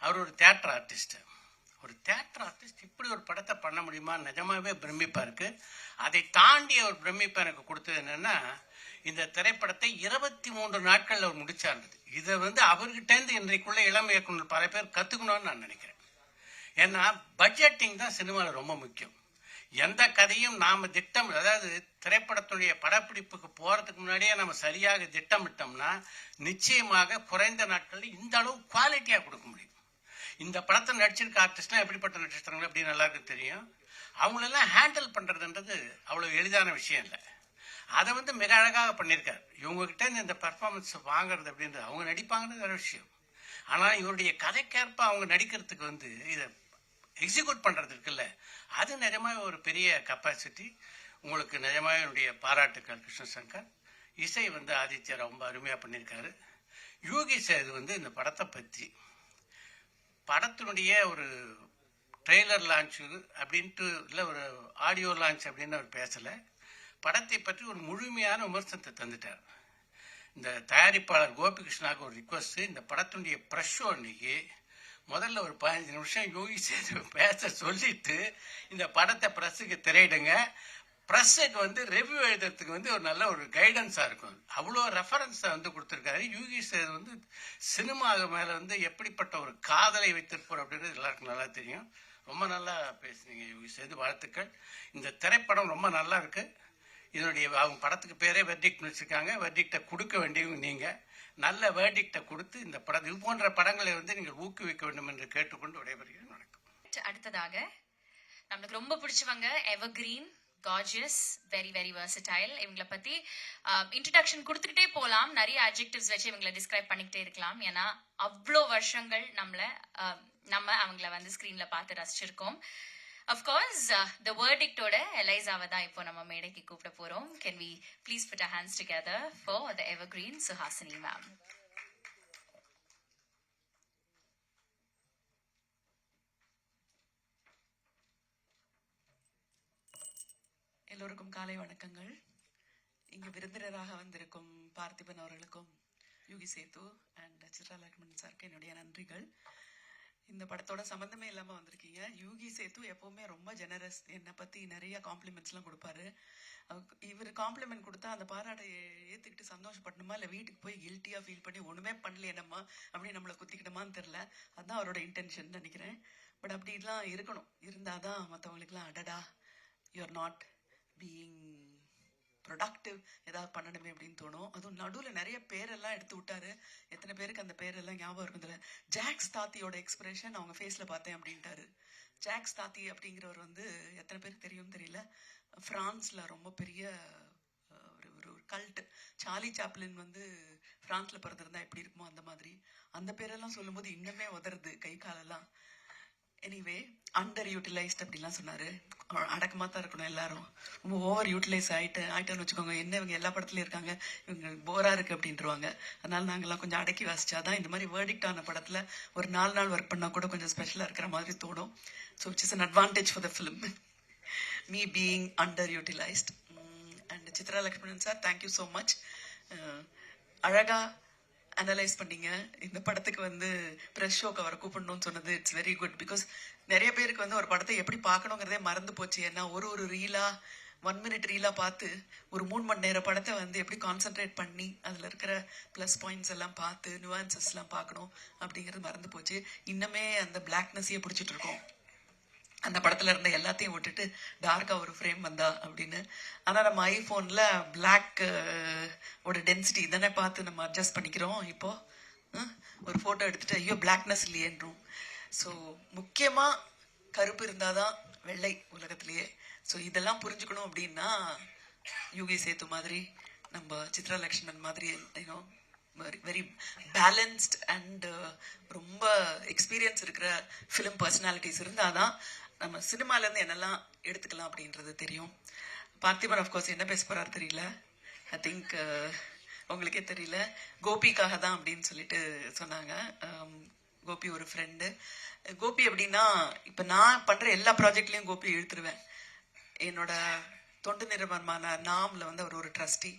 அவர் ஒரு தியேட்டர் ஆர்டிஸ்ட். ஒரு தியேட்டர் ஆர்டிஸ்ட் இப்படி ஒரு படத்தை பண்ண முடியுமா? நிஜமாவே பிரமிப்பா இருக்கு. அதை தாண்டி அவர் பிரமிப்பா எனக்கு கொடுத்தது என்னன்னா இந்த திரைப்படத்தை 23 நாட்கள்ல அவர் முடிச்சாரு. இதை வந்து அவர்கிட்ட இருந்து இன்றைக்குள்ள இளம் இயக்குனர் பல பேர் கத்துக்கணும்னு நான் நினைக்கிறேன். ஏன்னா பட்ஜெட்டிங் தான் சினிமாவில் ரொம்ப முக்கியம். எந்த கதையும் நாம அதாவது திரைப்படத்துடைய படப்பிடிப்புக்கு போறதுக்கு முன்னாடியே நம்ம சரியாக திட்டமிட்டோம்னா நிச்சயமாக குறைந்த நாட்களில் இந்த அளவு குவாலிட்டியா கொடுக்க முடியும். இந்த படத்தை நடிச்சிருக்க ஆர்டிஸ்ட்லாம் எப்படிப்பட்ட நட்சத்திரங்கள் அப்படின்னு எல்லாருக்கும் தெரியும். அவங்களெல்லாம் ஹேண்டில் பண்றதுன்றது அவ்வளவு எளிதான விஷயம் இல்லை. அதை வந்து மிக அழகாக பண்ணியிருக்காரு. இவங்க கிட்ட இந்த பெர்ஃபார்மன்ஸ் வாங்குறது அப்படின்றது அவங்க நடிப்பாங்கன்னு ஒரு விஷயம். ஆனால் இவருடைய கதைக்கேற்ப அவங்க நடிக்கிறதுக்கு வந்து இதை எக்ஸிக்யூட் பண்றது இருக்குல்ல, அது நிஜமாக ஒரு பெரிய கெப்பாசிட்டி. உங்களுக்கு நிஜமாக என்னுடைய பாராட்டுக்கள் கிருஷ்ணசங்கர். இசை வந்து ஆதித்யா ரொம்ப அருமையாக பண்ணியிருக்காரு. யூகி சேது வந்து இந்த படத்தை பற்றி படத்தினுடைய ஒரு ட்ரெய்லர் லான்ச் அப்படின்ட்டு இல்லை ஒரு ஆடியோ லான்ச் அப்படின்னு அவர் பேசலை. படத்தை பற்றி ஒரு முழுமையான விமர்சனத்தை தந்துட்டார். இந்த தயாரிப்பாளர் கோபிகிருஷ்ணாவுக்கு ஒரு ரிக்வஸ்ட், இந்த படத்தினுடைய ப்ரெஷ் ஷோ அன்னைக்கு முதல்ல ஒரு 15 நிமிஷம் யோகி சேது பேச சொல்லிட்டு இந்த படத்தை ப்ரெஸ்ஸுக்கு திரையிடுங்க. ப்ரெஸ்ஸுக்கு வந்து ரிவ்யூ எழுதுறதுக்கு வந்து ஒரு நல்ல ஒரு கைடன்ஸாக இருக்கும். அவ்வளோ ரெஃபரன்ஸை வந்து கொடுத்துருக்காரு. யூகி சேது வந்து சினிமாவுக்கு மேலே வந்து எப்படிப்பட்ட ஒரு காதலை வைத்திருப்பார் அப்படின்றது எல்லாருக்கும் நல்லா தெரியும். ரொம்ப நல்லா பேசுனீங்க யூகி சேது, வாழ்த்துக்கள். இந்த திரைப்படம் ரொம்ப நல்லா இருக்கு. இதனுடைய அவங்க படத்துக்கு பேரே வெர்டிக்ட் வச்சிருக்காங்க. வெர்டிக்டை கொடுக்க வேண்டியவங்க நீங்கள் நல்ல வேர்டிக்டை கொடுத்து இந்த படம் இது போன்ற படங்களை வந்து நீங்கள் ஊக்குவிக்க வேண்டும் என்று கேட்டுக்கொண்டு விடைபெறுகிறேன். வணக்கம். அடுத்ததாக நம்மளுக்கு ரொம்ப பிடிச்சவங்க evergreen, gorgeous, very very versatile. இவங்களை பத்தி இன்ட்ரடக்ஷன் கொடுத்துக்கிட்டே போகலாம். நிறைய அட்ஜெக்டிவ்ஸ் வச்சு இவங்களை டிஸ்கிரைப் பண்ணிக்கிட்டே இருக்கலாம். ஏன்னா அவ்வளோ வருஷங்கள் நம்ம அவங்கள வந்து ஸ்கிரீன்ல பார்த்து ரசிச்சிருக்கோம். Of course, the verdict oda Eliza-va da ipo nama medekku koopda porom. Can we please put our hands together for the evergreen Suhasini ma'am. எல்லோருக்கும் காலை வணக்கங்கள். இங்கு விருந்தினராக வந்திருக்கும் பார்த்திபன் அவர்களுக்கும் யூகி சேது அண்ட் சித்ரா லக்ஷ்மணன் சாருக்கு என்னுடைய நன்றிகள். இந்த படத்தோட சம்பந்தமே இல்லாம வந்திருக்கீங்க. யூகி சேது எப்பவுமே ரொம்ப ஜெனரஸ். என்னை பத்தி நிறைய காம்ப்ளிமெண்ட்ஸ்லாம் கொடுப்பாரு. இவர் காம்ப்ளிமெண்ட் கொடுத்தா அந்த பாராட்டை ஏத்துக்கிட்டு சந்தோஷப்படணுமா இல்லை வீட்டுக்கு போய் கில்ட்டியா ஃபீல் பண்ணி ஒண்ணுமே பண்ணல என்னம்மா அப்படின்னு நம்மளை குத்திக்கிட்டோமான்னு தெரியல. அதுதான் அவரோட இன்டென்ஷன் நினைக்கிறேன். பட் அப்படிலாம் இருக்கணும். இருந்தாதான் மற்றவங்களுக்குலாம் அடடா யூஆர் நாட் பீயிங் ப்ரொடக்டிவ், ஏதாவது பண்ணணுமே அப்படின்னு தோணும். அதுவும் நடுவில் நிறைய பேரெல்லாம் எடுத்து விட்டாரு. எத்தனை பேருக்கு அந்த பேரெல்லாம் ஞாபகம் இருக்கும்? இதில் ஜாக்ஸ் தாத்தியோட எக்ஸ்பிரஷன் அவங்க ஃபேஸில் பார்த்தேன் அப்படின்ட்டாரு. ஜாக்ஸ் தாத்தி அப்படிங்கிறவர் வந்து எத்தனை பேருக்கு தெரியும் தெரியல, பிரான்ஸ்ல ரொம்ப பெரிய ஒரு ஒரு ஒரு கல்ட். சார்லி சாப்ளின் வந்து பிரான்ஸ்ல பிறந்திருந்தா எப்படி இருக்குமோ அந்த மாதிரி. அந்த பேரெல்லாம் சொல்லும்போது இன்னுமே உதறது கை காலெல்லாம். எனிவே அண்டர் யூட்டிலைஸ்ட் அப்படிலாம் சொன்னாரு. அடக்கமாக தான் இருக்கணும் எல்லாரும். ரொம்ப ஓவர் யூட்டிலைஸ் ஆயிட்டோன்னு வச்சுக்கோங்க. என்ன இவங்க எல்லா படத்துலயும் இருக்காங்க, இவங்க போரா இருக்கு அப்படின்ட்டுருவாங்க. அதனால நாங்கெல்லாம் கொஞ்சம் அடக்கி வாசிச்சாதான் இந்த மாதிரி வேர்டிக்ட் ஆன படத்துல ஒரு 4 நாள் ஒர்க் பண்ணா கூட கொஞ்சம் ஸ்பெஷலா இருக்கிற மாதிரி தோணும். So which is an advantage for the film, me being under utilised. And Chitra Lakshmanan sir, thank you so much. அழகா அனலைஸ் பண்ணீங்க. இந்த படத்துக்கு வந்து ப்ரெஸ் ஷோக்கு அவரை கூப்பிடணும்னு சொன்னது இட்ஸ் வெரி குட். பிகாஸ் நிறைய பேருக்கு வந்து ஒரு படத்தை எப்படி பார்க்கணுங்கிறதே மறந்து போச்சு. ஏன்னா ஒரு ரீலா 1 minute ரீலா பார்த்து ஒரு 3 மணி நேர படத்தை வந்து எப்படி கான்சென்ட்ரேட் பண்ணி அதில் இருக்கிற ப்ளஸ் பாயிண்ட்ஸ் எல்லாம் பார்த்து நியூவான்சஸ் எல்லாம் பார்க்கணும் அப்படிங்கிறது மறந்து போச்சு. இன்னமே அந்த பிளாக்னஸையே பிடிச்சிட்டு இருக்கோம். அந்த படத்துல இருந்த எல்லாத்தையும் விட்டுட்டு டார்க்கா ஒரு ஃப்ரேம் வந்தா அப்படின்னு. ஆனா நம்ம ஐபோன்ல பிளாக் ஓட டென்சிட்டி தானே பார்த்து நம்ம அட்ஜஸ்ட் பண்ணிக்கிறோம். இப்போ ஒரு போட்டோ எடுத்துட்டு ஐயோ பிளாக்னஸ் இல்லையேன்றோம். ஸோ முக்கியமா கருப்பு இருந்தாதான் வெள்ளை உலகத்திலேயே. ஸோ இதெல்லாம் புரிஞ்சுக்கணும் அப்படின்னா யூகி சேத்து மாதிரி, நம்ம சித்ரா லக்ஷ்மணன் மாதிரி யூனோ வெரி பேலன்ஸ்ட் அண்ட் ரொம்ப எக்ஸ்பீரியன்ஸ் இருக்கிற ஃபிலிம் பர்சனாலிட்டிஸ் இருந்தாதான் நம்ம சினிமால இருந்து என்னெல்லாம் எடுத்துக்கலாம் அப்படின்றது தெரியும். பார்த்திபன் ஆஃப்கோர்ஸ் என்ன பேச போறாரு தெரியல. ஐ திங்க் உங்களுக்கே தெரியல. கோபிக்காக தான் அப்படின்னு சொல்லிட்டு சொன்னாங்க. கோபி ஒரு ஃப்ரெண்டு. கோபி எப்படின்னா, இப்ப நான் பண்ற எல்லா ப்ராஜெக்ட்லயும் கோபி இழுத்துருவேன். என்னோட தொண்டு நிறுவனமான நாம்ல வந்து அவர் ஒரு ட்ரஸ்டி.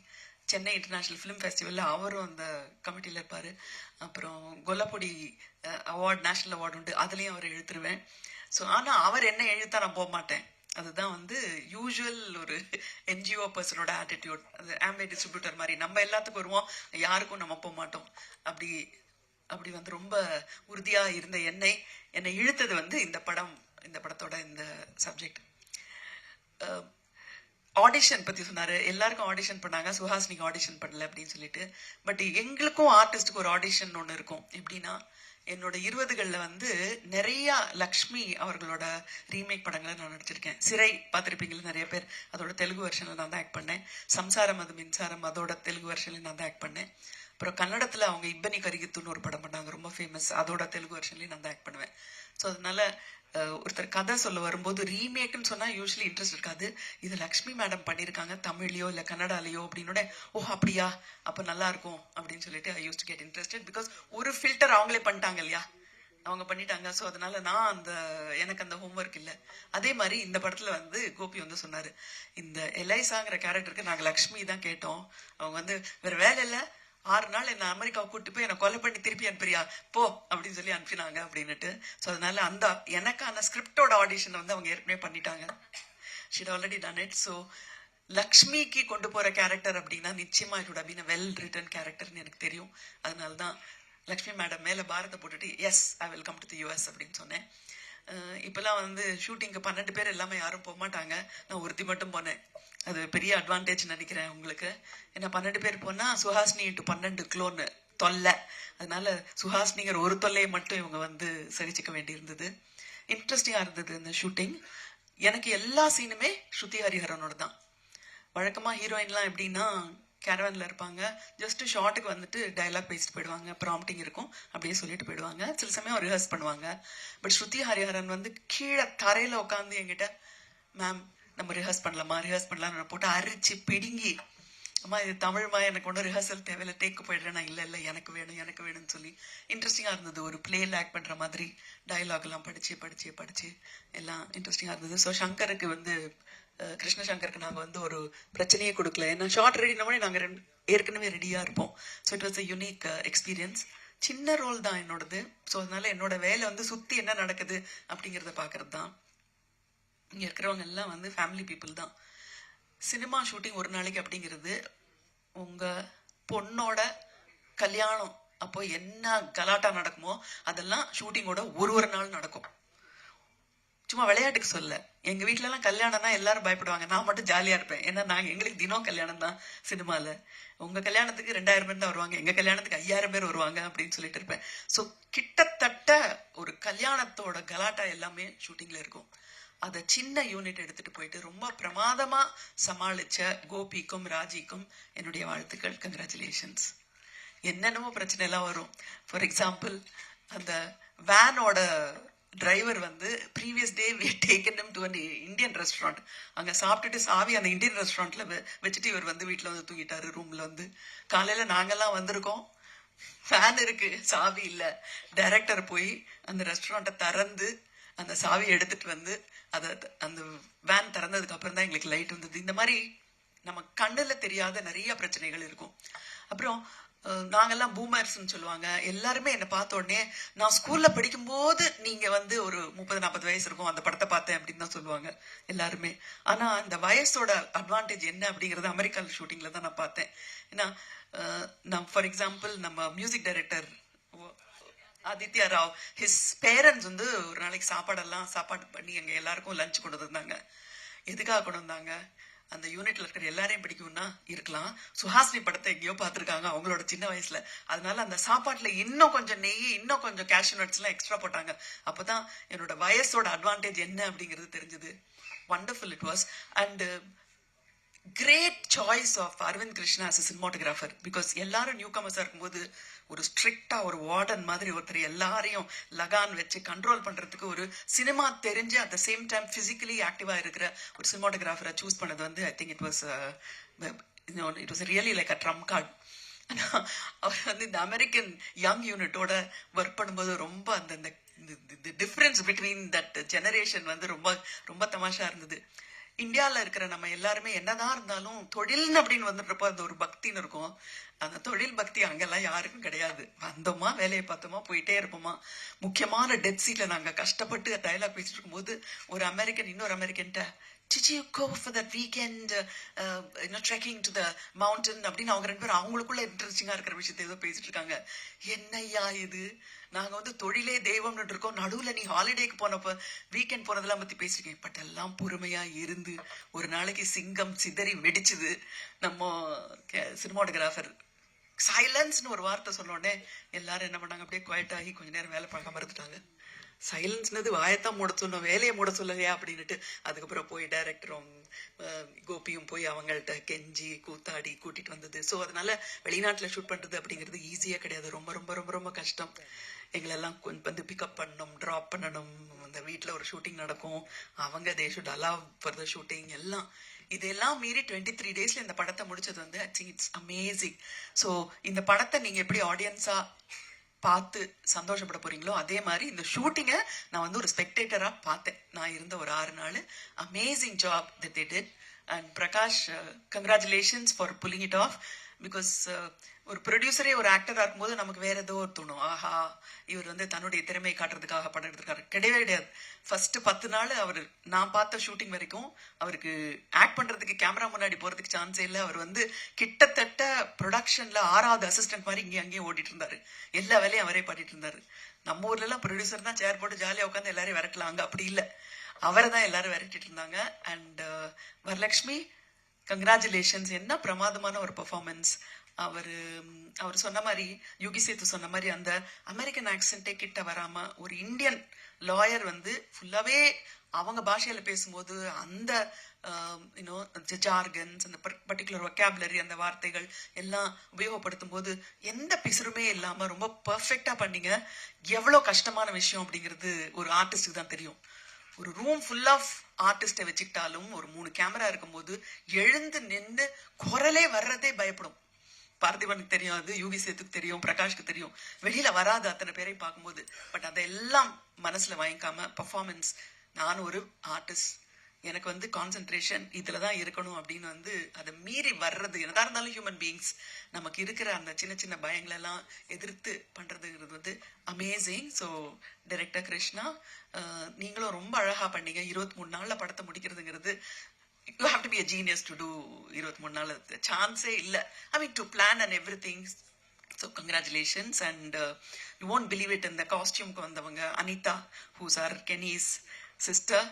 சென்னை இன்டர்நேஷனல் ஃபிலிம் ஃபெஸ்டிவலில் அவரும் அந்த கமிட்டியில் இருப்பார். அப்புறம் கொல்லப்பொடி அவார்டு, நேஷனல் அவார்டு உண்டு, அதுலேயும் அவர் இழுத்துருவேன். ஸோ ஆனால் அவர் என்ன எழுத்தா நான் போக மாட்டேன். அதுதான் வந்து யூஸ்வல் ஒரு என்ஜிஓ பர்சனோட ஆட்டிடியூட். அது ஆம்பே டிஸ்ட்ரிபியூட்டர் மாதிரி நம்ம எல்லாத்துக்கும் வருவோம், யாருக்கும் நம்ம போக மாட்டோம். அப்படி வந்து ரொம்ப உறுதியாக இருந்த என்னை இழுத்தது வந்து இந்த படத்தோட இந்த சப்ஜெக்ட். ஆடிஷன் பத்தி சொன்னாரு. எல்லாருக்கும் ஆடிஷன் பண்ணாங்க, சுஹாசினிக்கு ஆடிஷன் பண்ணல அப்படின்னு சொல்லிட்டு. பட் எங்களுக்கும் ஆர்டிஸ்டுக்கு ஒரு ஆடிஷன் ஒன்று இருக்கும். எப்படின்னா, என்னோட 20களில் வந்து நிறைய லக்ஷ்மி அவர்களோட ரீமேக் படங்களை நான் நடிச்சிருக்கேன். சிறை பார்த்துருப்பீங்களா நிறைய பேர், அதோட தெலுங்கு வெர்ஷனில் நான் தான் ஆக்ட் பண்ணேன். சம்சாரம் அது மின்சாரம், அதோட தெலுங்கு வெர்ஷன்லையும் நான் தான் ஆக்ட் பண்ணேன். அப்புறம் கன்னடத்தில் அவங்க இப்பனி கரிகித்துன்னு ஒரு படம் பண்ணாங்க, ரொம்ப ஃபேமஸ், அதோட தெலுங்கு வெர்ஷன்லையும் நான் தான் ஆக்ட் பண்ணுவேன். ஸோ அதனால ஒருத்தர் கதை சொல்ல வரும்போது ரீமேக்னு சொன்னா யூஸ்வலி இன்ட்ரெஸ்ட் இருக்காது. இது லக்ஷ்மி மேடம் பண்ணியிருக்காங்க தமிழ்லையோ இல்லை கன்னடாலேயோ அப்படின்னோட, ஓ அப்படியா, அப்போ நல்லா இருக்கும் அப்படின்னு சொல்லிட்டு I used to get interested. Because ஒரு ஃபில்டர் அவங்களே பண்ணிட்டாங்க இல்லையா, அவங்க பண்ணிட்டாங்க. ஸோ அதனால நான் எனக்கு அந்த ஹோம்ஒர்க் இல்லை. அதே மாதிரி இந்த படத்துல வந்து கோபி வந்து சொன்னாரு, இந்த எலைசாங்கிற கேரக்டருக்கு நாங்கள் லக்ஷ்மி தான் கேட்டோம். அவங்க வந்து வேற வேலை இல்லை, 6 நாள் என்ன அமெரிக்காவை கூட்டு போய் என்னை கொலை பண்ணி திருப்பி அனுப்புறியா போ அப்படின்னு சொல்லி அனுப்பினாங்க அப்படின்னுட்டு. ஸோ அதனால அந்த எனக்கான ஸ்கிரிப்டோட ஆடிஷன் வந்து அவங்க ஏற்கனவே பண்ணிட்டாங்க. She'd already done it. So லக்ஷ்மிக்கு கொண்டு போற கேரக்டர் அப்படின்னா நிச்சயமா it would have been a well written கேரக்டர்னு எனக்கு தெரியும். அதனால்தான் லக்ஷ்மி மேடம் மேல பாரத்தை போட்டுட்டு yes I will come to the US அப்படின்னு சொன்னேன். இப்பெல்லாம் வந்து ஷூட்டிங்க்கு 12 பேர் எல்லாமே யாரும் போக மாட்டாங்க, நான் ஒருத்தி மட்டும் போனேன். அது பெரிய அட்வான்டேஜ் நினைக்கிறேன் உங்களுக்கு. ஏன்னா 12 பேர் போனா சுஹாசினி × 12 க்ளோன்னு தொல்லை. அதனால சுஹாசினிங்கிற ஒரு தொல்லையை மட்டும் இவங்க வந்து சகிச்சுக்க வேண்டி இருந்தது. இன்ட்ரெஸ்டிங்கா இருந்தது இந்த ஷூட்டிங். எனக்கு எல்லா சீனுமே ஸ்ருதி ஹரிஹரனோட தான். வழக்கமா ஹீரோயின்லாம் எப்படின்னா கேரவன்ல இருப்பாங்க, ஜஸ்ட் ஷார்ட்டுக்கு வந்துட்டு டைலாக் பேசிட்டு போயிடுவாங்க, ப்ராம்ப்டிங் இருக்கும், அப்படியே சொல்லிட்டு போயிடுவாங்க. சில சமயம் ரிஹர்ஸ் பண்ணுவாங்க. பட் ஸ்ருதி ஹரிஹரன் வந்து கீழே தரையில உட்காந்து என்கிட்ட, மேம் நம்ம ரிஹர்ஸ் பண்ணலாம்னு போட்டு அரிச்சு பிடுங்கி, அம்மா இது தமிழ்மா, எனக்கு ஒன்றும் ரிஹர்சல் தேவையில்லை, டேக்கு போயிடுறேன், நான் இல்லை எனக்கு வேணும்னு சொல்லி. இன்ட்ரெஸ்டிங்கா இருந்தது. ஒரு பிளேல ஆக்ட் பண்ற மாதிரி டைலாக் எல்லாம் படிச்சு எல்லாம் இன்ட்ரெஸ்டிங்கா இருந்தது. ஸோ சங்கருக்கு வந்து கிருஷ்ணசங்கருக்கு நாங்கள் வந்து ஒரு பிரச்சனையே கொடுக்கல. ஏன்னா ஷார்ட் ரெடினோடனே நாங்கள் ஏற்கனவே ரெடியா இருப்போம். So it was a unique experience. சின்ன ரோல் தான் என்னோடது. ஸோ அதனால என்னோட வேலை வந்து சுத்தி என்ன நடக்குது அப்படிங்கிறத பாக்குறது தான். இங்க இருக்கிறவங்க எல்லாம் வந்து ஃபேமிலி பீப்புள் தான். சினிமா ஷூட்டிங் ஒரு நாளைக்கு அப்படிங்கிறது, உங்க பொண்ணோட கல்யாணம் அப்போ என்ன கலாட்டா நடக்குமோ அதெல்லாம் ஷூட்டிங்கோட ஒரு நாள் நடக்கும். சும்மா விளையாட்டுக்கு சொல்ல. எங்க வீட்ல எல்லாம் கல்யாணம்னா எல்லாரும் பயப்படுவாங்க, நான் மட்டும் ஜாலியா இருப்பேன். ஏன்னா எங்களுக்கு தினம் கல்யாணம் தான் சினிமால. உங்க கல்யாணத்துக்கு 2000 பேர் தான் வருவாங்க, எங்க கல்யாணத்துக்கு 5000 பேர் வருவாங்க அப்படின்னு சொல்லிட்டு இருப்பேன். ஸோ கிட்டத்தட்ட ஒரு கல்யாணத்தோட கலாட்டா எல்லாமே ஷூட்டிங்ல இருக்கும். அதை சின்ன யூனிட் எடுத்துட்டு போயிட்டு ரொம்ப பிரமாதமா சமாளிச்ச கோபிக்கும் ராஜிக்கும் என்னுடைய வாழ்த்துக்கள். கங்க்ராச்சுலேஷன்ஸ். என்னென்னமோ பிரச்சனை எல்லாம் வரும். ஃபார் எக்ஸாம்பிள், அந்த வேனோட டிரைவர் வந்து previous day we taken him to an Indian restaurant. அங்கே சாப்பிட்டுட்டு சாவி அந்த இந்தியன் ரெஸ்டாரண்ட்ல வச்சுட்டு இவர் வந்து வீட்டில் வந்து தூங்கிட்டாரு ரூம்ல வந்து. காலையில நாங்கெல்லாம் வந்திருக்கோம், ஃபேன் இருக்கு, சாவி இல்லை. டைரக்டர் போய் அந்த ரெஸ்டாரண்ட்டை திறந்து அந்த சாவியை எடுத்துட்டு வந்து அதை அந்த வேன் திறந்ததுக்கு அப்புறம் தான் எங்களுக்கு லைட் வந்தது. இந்த மாதிரி நம்ம கண்ணுல தெரியாத நிறைய பிரச்சனைகள் இருக்கும். அப்புறம் நாங்கெல்லாம் பூமர்ஸ்ன்னு சொல்லுவாங்க. எல்லாருமே என்னை பார்த்த உடனே நான் ஸ்கூல்ல படிக்கும்போது நீங்க வந்து ஒரு 30-40 வயசு இருக்கும், அந்த படத்தை பார்த்தேன் அப்படின்னு தான் சொல்லுவாங்க எல்லாருமே. ஆனா இந்த வயசோட அட்வான்டேஜ் என்ன அப்படிங்கறது அமெரிக்கா ஷூட்டிங்ல தான் நான் பார்த்தேன். ஏன்னா நான் ஃபார் எக்ஸாம்பிள் நம்ம music director Aditya Rao, his parents வந்து ஒரு நாளைக்கு சாப்பாடு பண்ணி எங்க எல்லாருக்கும் லஞ்ச் கொண்டு வந்தாங்க. எதுக்காக கொண்டு வந்தாங்க? அந்த யூனிட்ல இருக்கிற எல்லாரையும் பிடிக்கும்னா இருக்கலாம், சுஹாசினி படத்தை எங்கேயோ பார்த்துருக்காங்க அவங்களோட சின்ன வயசுல, அதனால அந்த சாப்பாட்டுல இன்னும் கொஞ்சம் நெய், இன்னும் கொஞ்சம் கேஷ்யூ நட்ஸ் எல்லாம் எக்ஸ்ட்ரா போட்டாங்க. அப்பதான் என்னோட வயசோட அட்வான்டேஜ் என்ன அப்படிங்கிறது தெரிஞ்சது. Wonderful it was. And great choice of Aravind Krishna as a cinematographer, because எல்லாரும் நியூ கமர்ஸா இருக்கும்போது ஒரு ஸ்ட்ரிக்டா ஒரு வார்டன் மாதிரி ஒருத்தர் எல்லாரையும் லகான் வச்சு கண்ட்ரோல் பண்றதுக்கு ஒரு சினிமா தெரிஞ்சு at the same time physically ஆக்டிவா இருக்கிற ஒரு சினிமாட்டோகிராஃபரை சூஸ் பண்ணது வந்து I think it was really like a trump card. அவர் வந்து இந்த அமெரிக்கன் யங் யூனிட்டோட ஒர்க் பண்ணும்போது ரொம்ப அந்த டிஃபரன்ஸ் பிட்வீன் தட் ஜெனரேஷன் வந்து ரொம்ப ரொம்ப தமாஷா இருந்தது. இந்தியாவில் இருக்கிற நம்ம எல்லாருமே என்னதான் இருந்தாலும் தொழில் அப்படின்னு வந்துடுறப்போ அந்த ஒரு பக்தின்னு இருக்கும். அந்த தொழில் பக்தி அங்கெல்லாம் யாருக்கும் கிடையாது. வந்தோமா, வேலையை பார்த்தோமா, போயிட்டே இருப்போமா. முக்கியமான டெத் சீட்ல நாங்க கஷ்டப்பட்டு டைலாக் பேசிட்டு இருக்கும்போது ஒரு அமெரிக்கன் இன்னொரு அமெரிக்கன்ட்ட, did you go for that weekend trekking to the mountain அப்படின்னு அவங்க 2 பேரும் அவங்களுக்குள்ள இன்ட்ரெஸ்டிங்கா இருக்கிற விஷயத்த ஏதோ பேசிட்டு இருக்காங்க. என்னையா இது, நாங்க வந்து தொழிலே தெய்வம்னு இருக்கோம், நடுவுல நீ ஹாலிடேக்கு போனப்ப வீக்கெண்ட் போனதெல்லாம் பத்தி பேசிருக்கேன். பட் எல்லாம் பொறுமையா இருந்து ஒரு நாளைக்கு சிங்கம் சிதறி வெடிச்சுது. நம்ம சினிமாட்டோகிராஃபர் சைலன்ஸ்னு ஒரு வார்த்தை சொன்ன உடனே எல்லாரும் என்ன பண்ணாங்க, அப்படியே குவைட் ஆகி கொஞ்ச நேரம் வேலை பார்க்க மறுத்துட்டாங்க. சைலன்ஸ்னது வாயத்தான் மூட சொல்லணும், வேலையை மூட சொல்லலையா அப்படின்னுட்டு. அதுக்கப்புறம் போய் டைரக்டரும் கோபியும் போய் அவங்கள்ட்ட கெஞ்சி கூத்தாடி கூட்டிட்டு வந்தது. ஸோ அதனால வெளிநாட்டுல ஷூட் பண்றது அப்படிங்கிறது ஈஸியா கிடையாது, ரொம்ப ரொம்ப ரொம்ப ரொம்ப கஷ்டம். எங்களெல்லாம் கொஞ்சம் வந்து பிக்கப் பண்ணணும், ட்ராப் பண்ணணும். அந்த வீட்டில் ஒரு ஷூட்டிங் நடக்கும், அவங்க they should allow for the shooting எல்லாம். இதெல்லாம் மீறி 23 டேஸ்ல இந்த படத்தை முடிச்சது வந்து I think it's amazing. So இந்த படத்தை நீங்க எப்படி ஆடியன்ஸா பார்த்து சந்தோஷப்பட போறீங்களோ அதே மாதிரி இந்த ஷூட்டிங்கை நான் வந்து ஒரு ஸ்பெக்டேட்டரா பார்த்தேன். நான் இருந்த ஒரு 6 நாள். Amazing job that they did. And Prakash, congratulations for pulling it off. Because ஒரு ப்ரொடியூசரே ஒரு ஆக்டரா இருக்கும்போது நமக்கு வேற ஏதோ ஒரு தோணும், ஆஹா இவர் வந்து தன்னுடைய திறமையை காட்டுறதுக்காக படம் எடுத்திருக்காரு. கிடையவே கிடையாது. ஃபர்ஸ்ட் 10 நாள் அவர், நான் பார்த்த ஷூட்டிங் வரைக்கும் அவருக்கு ஆக்ட் பண்றதுக்கு கேமரா முன்னாடி போறதுக்கு சான்ஸே இல்லை. அவர் வந்து கிட்டத்தட்ட ப்ரொடக்ஷன்ல 6வது அசிஸ்டன்ட் மாதிரி இங்கேயும் அங்கேயும் ஓடிட்டு இருந்தாரு. எல்லா வேலையும் அவரே பாடிட்டு இருந்தாரு. நம்ம ஊர்ல எல்லாம் ப்ரொடியூசர் தான் சேர் போட்டு ஜாலியா உட்காந்து எல்லாரையும் விரட்டலாம், அங்க அப்படி இல்லை, அவரை தான் எல்லாரும் விரட்டிட்டு இருந்தாங்க. And Varalakshmi, congratulations. என்ன பிரமாதமான ஒரு பெர்ஃபார்மன்ஸ். அவர் சொன்ன மாதிரி, யுகி சேத்து சொன்ன மாதிரி, அந்த அமெரிக்கன் ஆக்சென்டே கிட்ட வராம ஒரு இந்தியன் லாயர் வந்து ஃபுல்லாவே அவங்க பாஷையில பேசும்போது அந்த ஜார்கன்ஸ், அந்த பர்டிகுலர் வொக்காபுலரி, அந்த வார்த்தைகள் எல்லாம் உபயோகப்படுத்தும் போது எந்த பிசுறுமே இல்லாம ரொம்ப பர்ஃபெக்டா பண்ணீங்க. எவ்வளவு கஷ்டமான விஷயம் அப்படிங்கிறது ஒரு ஆர்டிஸ்டுக்கு தான் தெரியும். ஒரு ரூம் ஃபுல் ஆஃப் ஆர்டிஸ்டை வச்சுக்கிட்டாலும் ஒரு 3 கேமரா இருக்கும்போது எழுந்து நின்று குரலே வர்றதே பயப்படும். பார்த்திபனுக்கு தெரியும், அது யுவி சேத்துக்கு தெரியும், பிரகாஷ்க்கு தெரியும், வெளியில வராது அத்தனை பேரையும் பார்க்கும்போது. பட் அதெல்லாம் மனசுல வாங்கிக்காம பர்ஃபார்மன்ஸ், நான் ஒரு ஆர்டிஸ்ட், எனக்கு வந்து கான்சென்ட்ரேஷன் இதுலதான் இருக்கணும் அப்படின்னு வந்து அதை மீறி வர்றது, என்னதான் இருந்தாலும் ஹியூமன் பீயிங்ஸ், நமக்கு இருக்கிற அந்த சின்ன சின்ன பயங்களெல்லாம் எதிர்த்து பண்றதுங்கிறது வந்து அமேசிங். ஸோ டைரக்டர் கிருஷ்ணா, நீங்களும் ரொம்ப அழகா பண்ணீங்க. 23 நாள்ல படத்தை முடிக்கிறதுங்கிறது, you have to be a genius to do 23 நாள். சான்ஸே இல்லை. I mean to plan and everything. So congratulations. And you won't believe it, in the costume க்கு வந்தவங்க Anitha, who's our Kenny's sister,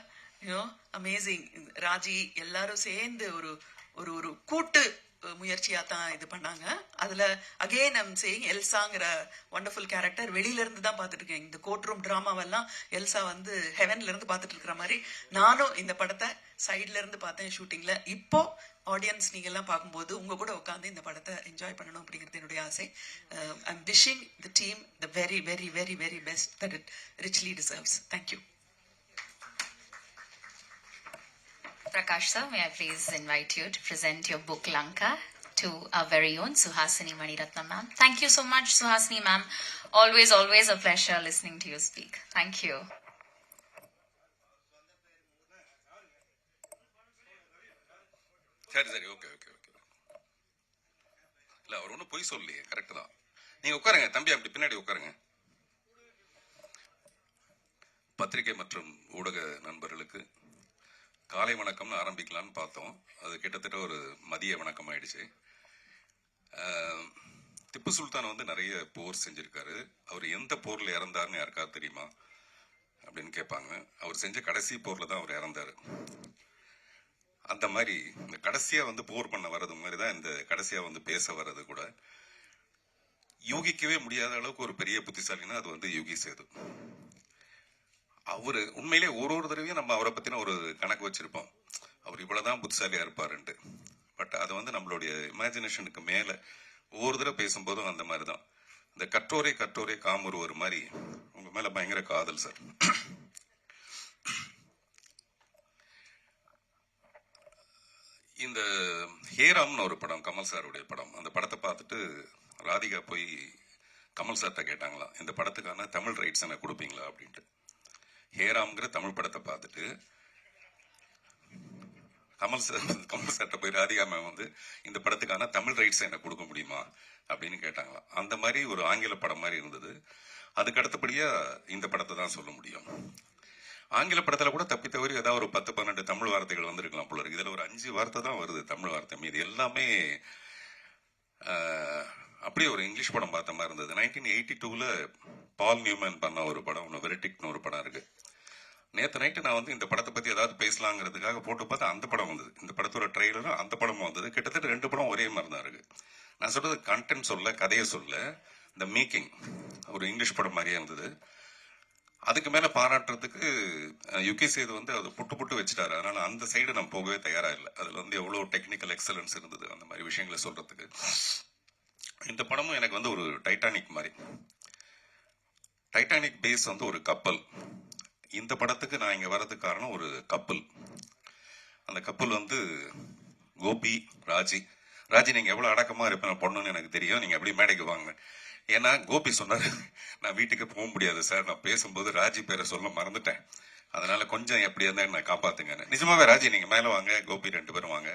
amazing. Raji எல்லாரும் சேர்ந்து ஒரு ஒரு ஒரு கூட்டு முயற்சியா தான் இது பண்ணாங்க. அதுல அகெயின் ஐம் சேயிங் எல்சாங்கிற வண்டர்ஃபுல் கேரக்டர் வெளியில இருந்து தான் பார்த்துட்டு இருக்கேன். இந்த கோர்ட் ரூம் டிராமாவெல்லாம் எல்சா வந்து ஹெவன்ல இருந்து பார்த்துட்டு இருக்கிற மாதிரி நானும் இந்த படத்தை சைட்ல இருந்து பார்த்தேன் ஷூட்டிங்ல. இப்போ ஆடியன்ஸ் நீங்க எல்லாம் பார்க்கும்போது உங்க கூட உட்காந்து இந்த படத்தை என்ஜாய் பண்ணணும் அப்படிங்கிறது என்னுடைய ஆசை. I'm wishing the team the very very very very best that it richly deserves. Thank you. Prakash sir, may I please invite you to present your book Lanka to our very own Suhasini Maniratnam ma'am. Thank you so much, Suhasini ma'am. Always, always a pleasure listening to you speak. Thank you. சரி சரி, ஓகே ஓகே ஓகே. இல்ல அவர் ஒன்றும் பொய் சொல்லலையே, கரெக்ட் தான். நீங்க உட்காருங்க தம்பி, அப்படி பின்னாடி உட்காருங்க. பத்திரிகை மற்றும் ஊடக நண்பர்களுக்கு காலை வணக்கம்னு ஆரம்பிக்கலான்னு பார்த்தோம். அது கிட்டத்தட்ட ஒரு மதிய வணக்கம் ஆயிடுச்சு. திப்பு சுல்தான் வந்து நிறைய போர் செஞ்சிருக்காரு. அவர் எந்த போர்ல இறந்தாருன்னு யாருக்காவது தெரியுமா அப்படின்னு கேட்பாங்க. அவர் செஞ்ச கடைசி போர்ல தான் அவர் இறந்தாரு. அந்த மாதிரி இந்த கடைசியா வந்து போர் பண்ண வர்றது மாதிரி தான் இந்த கடைசியா வந்து பேச வர்றது கூட. யூகிக்கவே முடியாத அளவுக்கு ஒரு பெரிய புத்திசாலினா அது வந்து யோகி சேது. அவரு உண்மையிலே ஒரு தடவையும் நம்ம அவரை பத்தின ஒரு கணக்கு வச்சிருப்போம், அவர் இவ்வளவுதான் புத்திசாலியா இருப்பாருன்ட்டு. பட் அது வந்து நம்மளுடைய இமேஜினேஷனுக்கு மேல ஒவ்வொரு தடவை பேசும்போதும் அந்த மாதிரிதான். இந்த கற்றோரை காமுறுவர் மாதிரி உங்க மேல பயங்கர காதல் சார். இந்த ஹேராம்னு ஒரு படம், கமல் சாருடைய படம். அந்த படத்தை பார்த்துட்டு ராதிகா போய் கமல் சார்ட்ட கேட்டாங்களாம், இந்த படத்துக்கான தமிழ் ரைட்ஸ் எனக்கு கொடுப்பீங்களா அப்படின்ட்டு. ஹேராம்ங்கிற தமிழ் படத்தை பார்த்துட்டு கமல் சார்ட்ட போய் ராதிகா மேம் வந்து இந்த படத்துக்கான தமிழ் ரைட்ஸ் எனக்கு கொடுக்க முடியுமா அப்படின்னு கேட்டாங்களாம். அந்த மாதிரி ஒரு ஆங்கில படம் மாதிரி இருந்தது. அதுக்கு அடுத்தபடியா இந்த படத்தை தான் சொல்ல முடியும். ஆங்கில படத்துல கூட தப்பி தவறி ஏதாவது ஒரு 10-12 தமிழ் வார்த்தைகள் வந்திருக்கலாம் போல இருக்கு. இதுல ஒரு 5 வார்த்தை தான் வருது தமிழ் வார்த்தை. மீது எல்லாமே அப்படியே ஒரு இங்கிலீஷ் படம் பார்த்த மாதிரி இருந்தது. 1982ல பால் நியூமன் பண்ண ஒரு படம் ஒன்று, வெரிட்டிக்னு ஒரு படம் இருக்கு. நேற்று நைட்டு நான் வந்து இந்த படத்தை பத்தி ஏதாவது பேசலாங்கிறதுக்காக போட்டு பார்த்தா அந்த படம் வந்தது. இந்த படத்தோட ட்ரெய்லரும் அந்த படமும் வந்தது. கிட்டத்தட்ட 2 படம் ஒரே மாதிரி தான் இருக்கு. நான் சொல்றது கண்டென்ட் சொல்ல, கதையை சொல்ல. இந்த மேக்கிங் ஒரு இங்கிலீஷ் படம் மாதிரியே இருந்தது. அதுக்கு மேல பாராட்டுறதுக்கு யுகி சேது வந்து அதை புட்டு வச்சுட்டாரு. அதனால அந்த சைடு நான் போகவே தயாரா இல்லை. அதுல வந்து எவ்வளவு டெக்னிக்கல் எக்ஸலன்ஸ் இருந்தது அந்த மாதிரி விஷயங்களை சொல்றதுக்கு. இந்த படமும் எனக்கு வந்து ஒரு டைட்டானிக் மாதிரி. டைட்டானிக் பேஸ் வந்து ஒரு கப்பல். இந்த படத்துக்கு நான் இங்க வர்றதுக்கு காரணம் ஒரு கப்பல். அந்த கப்பல் வந்து கோபி, ராஜி. நீங்க எவ்வளவு அடக்கமா இருப்பேன் பொண்ணுன்னு எனக்கு தெரியும், நீங்க அப்படியே மேடைக்கு வாங்க. ஏன்னா கோபி சொன்னாரு, நான் வீட்டுக்கு போக முடியாது சார், நான் பேசும்போது ராஜி பேரை சொல்ல மறந்துட்டேன், அதனால கொஞ்சம் எப்படி இருந்தா என்ன காப்பாத்துங்க. நிஜமாவே ராஜி நீங்க மேல வாங்க, கோபி 2 பேரும் வாங்க.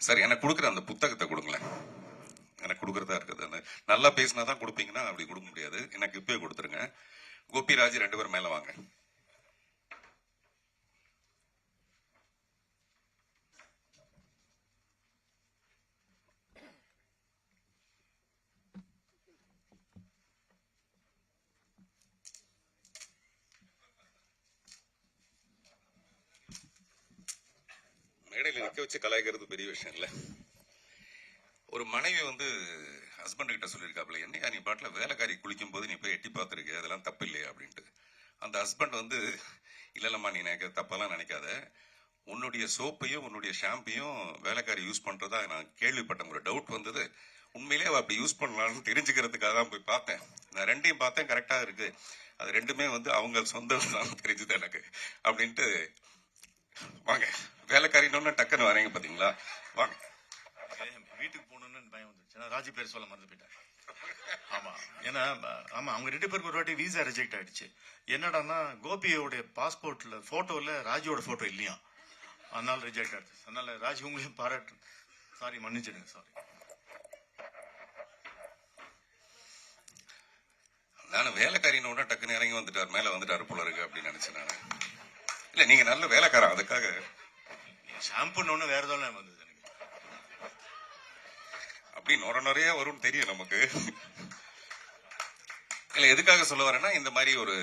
சார் எனக்கு கொடுக்குற அந்த புத்தகத்தை கொடுங்களேன், எனக்கு கொடுக்கறதா இருக்குது. அந்த நல்லா பேசினாதான் கொடுப்பீங்கன்னா அப்படி கொடுக்க முடியாது, எனக்கு இப்பவே கொடுத்துருங்க. கோபி, ராஜி 2 பேரும் மேல வாங்க. மேடையில் நிக்க வச்சு கலாய்க்கிறது பெரிய விஷயம் இல்ல. ஒரு மனைவி வந்து ஹஸ்பண்ட் கிட்ட சொல்லியிருக்காப்ல, என்னையா நீ பாட்டுல வேலைக்காரி குளிக்கும் போது நீ போய் எட்டி பார்த்துருக்க, அதெல்லாம் தப்பு இல்லையா அப்படின்ட்டு. அந்த ஹஸ்பண்ட் வந்து, இல்லம்மா நீ நினைக்க தப்பெல்லாம் நினைக்காத, உன்னுடைய சோப்பையும் உன்னுடைய ஷாம்பையும் வேலைக்காரி யூஸ் பண்றதா நான் கேள்விப்பட்டேன், ஒரு டவுட் வந்தது, உண்மையிலே அவ அப்படி யூஸ் பண்ணலாம்னு தெரிஞ்சுக்கிறதுக்காக தான் போய் பார்த்தேன். நான் 2யும் பார்த்தேன், கரெக்டா இருக்கு, அது 2மே வந்து அவங்க சொந்தம் தான் தெரிஞ்சது எனக்கு அப்படின்ட்டு. வாங்க வேலைக்காரின்னு டக்குன்னு வரீங்க பாத்தீங்களா, வாங்க. வீட்டுக்கு போகணும்னு பயம் வந்துருச்சு, ராஜி பேர் சொல்ல மறந்து போயிட்டேன். ஆமா, ஏன்னா ஆமா அவங்க 2 பேருக்கு ஒரு வாட்டி வீசா ரிஜெக்ட் ஆயிடுச்சு. என்னடான்னா கோபியோட பாஸ்போர்ட்ல போட்டோல ராஜியோட போட்டோ இல்லையா, அதனால ரிஜெக்ட் ஆயிடுச்சு. அதனால ராஜி உங்களையும் பாராட்டு, சாரி மன்னிச்சிடுங்க, சாரி. நானும் வேலைக்காரின்னு டக்குன்னு இறங்கி வந்துட்டார், மேல வந்துட்டாரு போல இருக்கு அப்படின்னு நினைச்சேன் நானு. இல்ல நீங்க நல்ல வேலைக்காரன், அதுக்காக. ஷாம்புன்னு வேற ஏதாவது வந்தது எனக்கு, அப்படி நிறைய வரும்னு தெரியும் நமக்கு. இல்ல எதுக்காக சொல்ல வரேன்னா, இந்த மாதிரி ஒரு